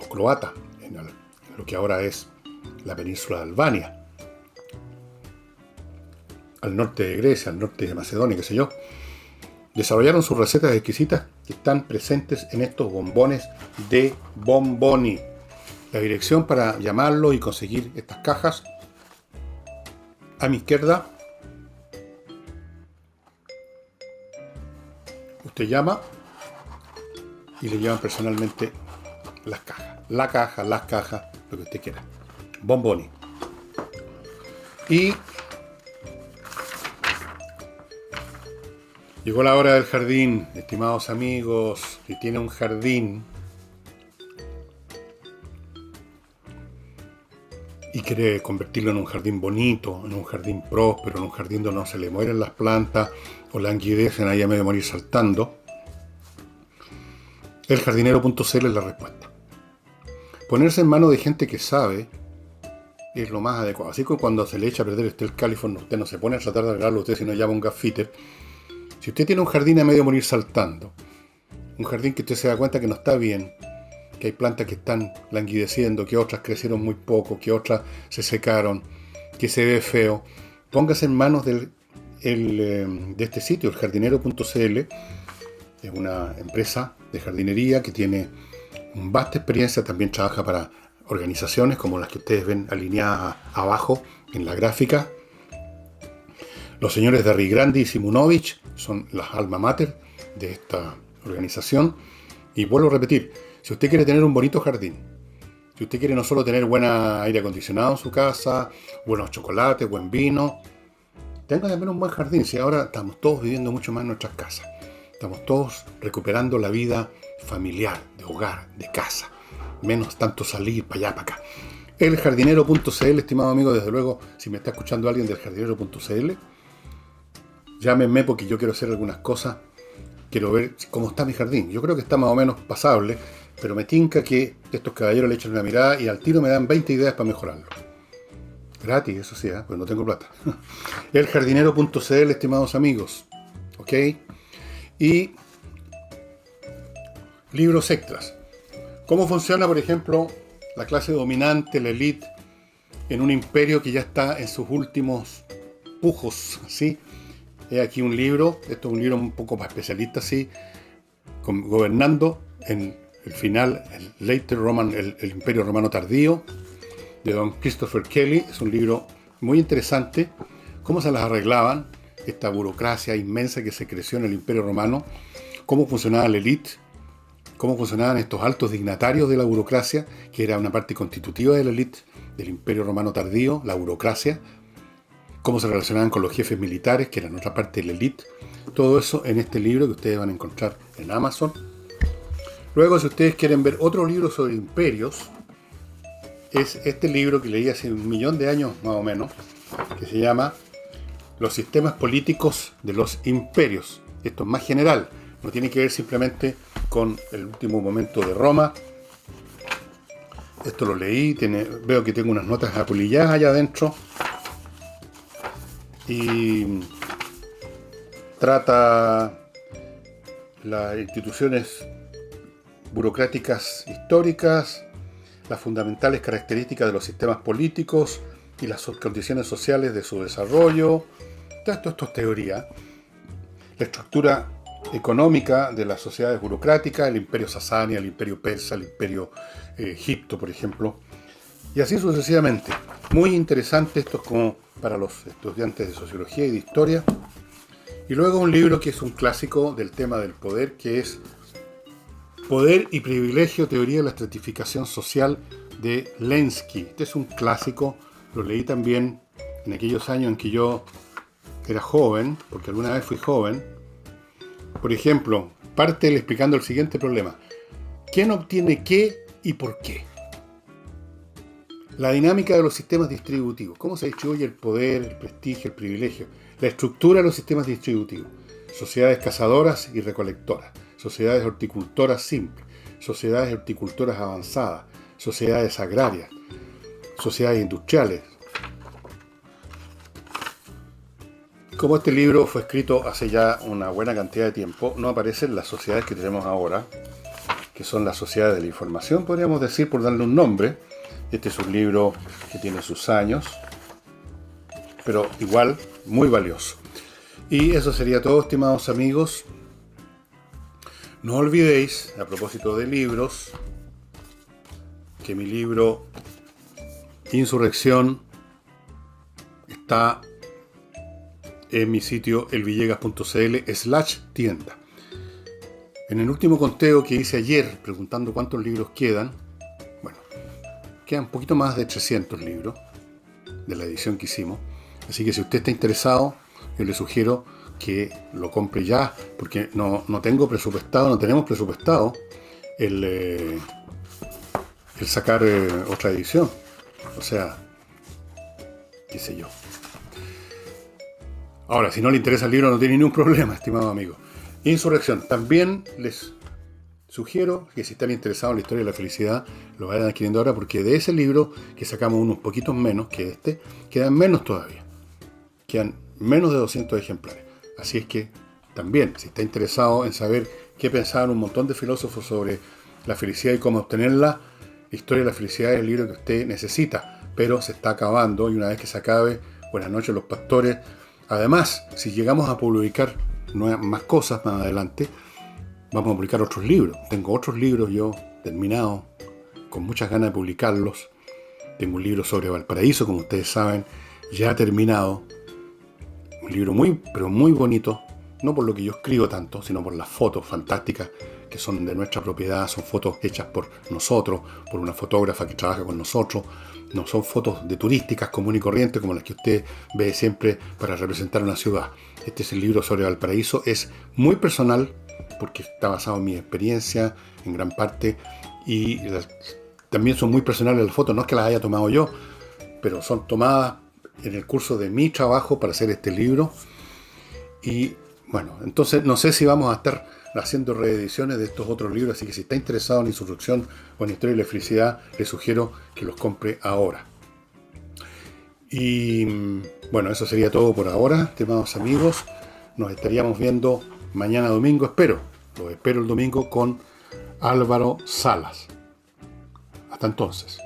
A: croatas, en lo que ahora es la península de Albania, al norte de Grecia, al norte de Macedonia, qué sé yo, desarrollaron sus recetas exquisitas que están presentes en estos bombones de Bomboni. La dirección para llamarlo y conseguir estas cajas, a mi izquierda, usted llama y le llevan personalmente las cajas. La caja, las cajas, lo que usted quiera. Bomboni. Y llegó la hora del jardín, estimados amigos. Si tiene un jardín y quiere convertirlo en un jardín bonito, en un jardín próspero, en un jardín donde no se le mueren las plantas o languidecen ahí a medio de morir saltando, eljardinero.cl es la respuesta. Ponerse en manos de gente que sabe es lo más adecuado. Así que cuando se le echa a perder el California, usted no se pone a tratar de arreglarlo, usted si no llama un gaffiter. Si usted tiene un jardín a medio de morir saltando, un jardín que usted se da cuenta que no está bien, que hay plantas que están languideciendo, que otras crecieron muy poco, que otras se secaron, que se ve feo, póngase en manos de este sitio, eljardinero.cl. Es una empresa de jardinería que tiene vasta experiencia, también trabaja para organizaciones como las que ustedes ven alineadas abajo en la gráfica. Los señores de Rigrandi y Simunovich son las alma mater de esta organización. Y vuelvo a repetir, si usted quiere tener un bonito jardín, si usted quiere no solo tener buen aire acondicionado en su casa, buenos chocolates, buen vino, tenga también un buen jardín. Si ahora estamos todos viviendo mucho más en nuestras casas, estamos todos recuperando la vida familiar, de hogar, de casa, menos tanto salir para allá, para acá. Eljardinero.cl, estimado amigo, desde luego, si me está escuchando alguien del eljardinero.cl, llámenme porque yo quiero hacer algunas cosas, quiero ver cómo está mi jardín. Yo creo que está más o menos pasable, pero me tinca que estos caballeros le echen una mirada y al tiro me dan 20 ideas para mejorarlo. Gratis, eso sí, pues no tengo plata. Eljardinero.cl, estimados amigos. ¿Ok? Y libros extras. ¿Cómo funciona, por ejemplo, la clase dominante, la élite, en un imperio que ya está en sus últimos pujos? ¿Sí? He aquí un libro, esto es un libro un poco más especialista, ¿sí? Gobernando en el final, el Later Roman, el Imperio Romano Tardío, de don Christopher Kelly. Es un libro muy interesante, cómo se las arreglaban, esta burocracia inmensa que se creció en el Imperio Romano, cómo funcionaba la élite, cómo funcionaban estos altos dignatarios de la burocracia, que era una parte constitutiva de la élite del Imperio Romano Tardío, la burocracia, cómo se relacionaban con los jefes militares, que eran otra parte de la élite. Todo eso en este libro que ustedes van a encontrar en Amazon. Luego, si ustedes quieren ver otro libro sobre imperios, es este libro que leí hace 1.000.000 de años más o menos, que se llama Los sistemas políticos de los imperios. Esto es más general, no tiene que ver simplemente con el último momento de Roma. Esto lo leí, veo que tengo unas notas apolilladas allá adentro. Y trata las instituciones burocráticas históricas, las fundamentales características de los sistemas políticos y las condiciones sociales de su desarrollo. Todo esto es teoría. La estructura económica de las sociedades burocráticas, el imperio sasánida, el imperio persa, el imperio egipto, por ejemplo. Y así sucesivamente. Muy interesante, esto es como para los estudiantes de sociología y de historia. Y luego un libro que es un clásico del tema del poder, que es Poder y Privilegio, Teoría de la Estratificación Social, de Lenski. Este es un clásico, lo leí también en aquellos años en que yo era joven, porque alguna vez fui joven. Por ejemplo, parte él explicando el siguiente problema. ¿Quién obtiene qué y por qué? La dinámica de los sistemas distributivos. ¿Cómo se distribuye el poder, el prestigio, el privilegio? La estructura de los sistemas distributivos. Sociedades cazadoras y recolectoras. Sociedades horticultoras simples. Sociedades horticultoras avanzadas. Sociedades agrarias. Sociedades industriales. Como este libro fue escrito hace ya una buena cantidad de tiempo, no aparecen las sociedades que tenemos ahora, que son las sociedades de la información, podríamos decir, por darle un nombre. Este es un libro que tiene sus años, pero igual muy valioso. Y eso sería todo, estimados amigos. No olvidéis, a propósito de libros, que mi libro Insurrección está en mi sitio elvillegas.cl/tienda. En el último conteo que hice ayer, preguntando cuántos libros quedan, bueno, quedan un poquito más de 300 libros de la edición que hicimos. Así que si usted está interesado, yo le sugiero que lo compre ya, porque no tengo presupuestado, no tenemos presupuestado el sacar otra edición. O sea, qué sé yo. Ahora, si no le interesa el libro, no tiene ningún problema, estimado amigo. Insurrección. También les sugiero que si están interesados en la historia de la felicidad, lo vayan adquiriendo ahora, porque de ese libro, que sacamos unos poquitos menos que este, quedan menos todavía. Quedan menos de 200 ejemplares. Así es que también, si está interesado en saber qué pensaban un montón de filósofos sobre la felicidad y cómo obtenerla, la historia de la felicidad es el libro que usted necesita, pero se está acabando, y una vez que se acabe, buenas noches los pastores. Además, si llegamos a publicar más cosas más adelante, vamos a publicar otros libros. Tengo otros libros yo terminados, con muchas ganas de publicarlos. Tengo un libro sobre Valparaíso, como ustedes saben, ya terminado. Un libro muy, pero muy bonito, no por lo que yo escribo tanto, sino por las fotos fantásticas que son de nuestra propiedad. Son fotos hechas por nosotros, por una fotógrafa que trabaja con nosotros. No son fotos de turísticas común y corriente como las que usted ve siempre para representar una ciudad. Este es el libro sobre Valparaíso. Es muy personal porque está basado en mi experiencia en gran parte, y también son muy personales las fotos. No es que las haya tomado yo, pero son tomadas en el curso de mi trabajo para hacer este libro. Y bueno, entonces no sé si vamos a estar haciendo reediciones de estos otros libros, así que si está interesado en Insurrección o en Historia de la Felicidad, le sugiero que los compre ahora. Y bueno, eso sería todo por ahora, estimados amigos. Nos estaríamos viendo mañana domingo, los espero el domingo con Álvaro Salas. Hasta entonces.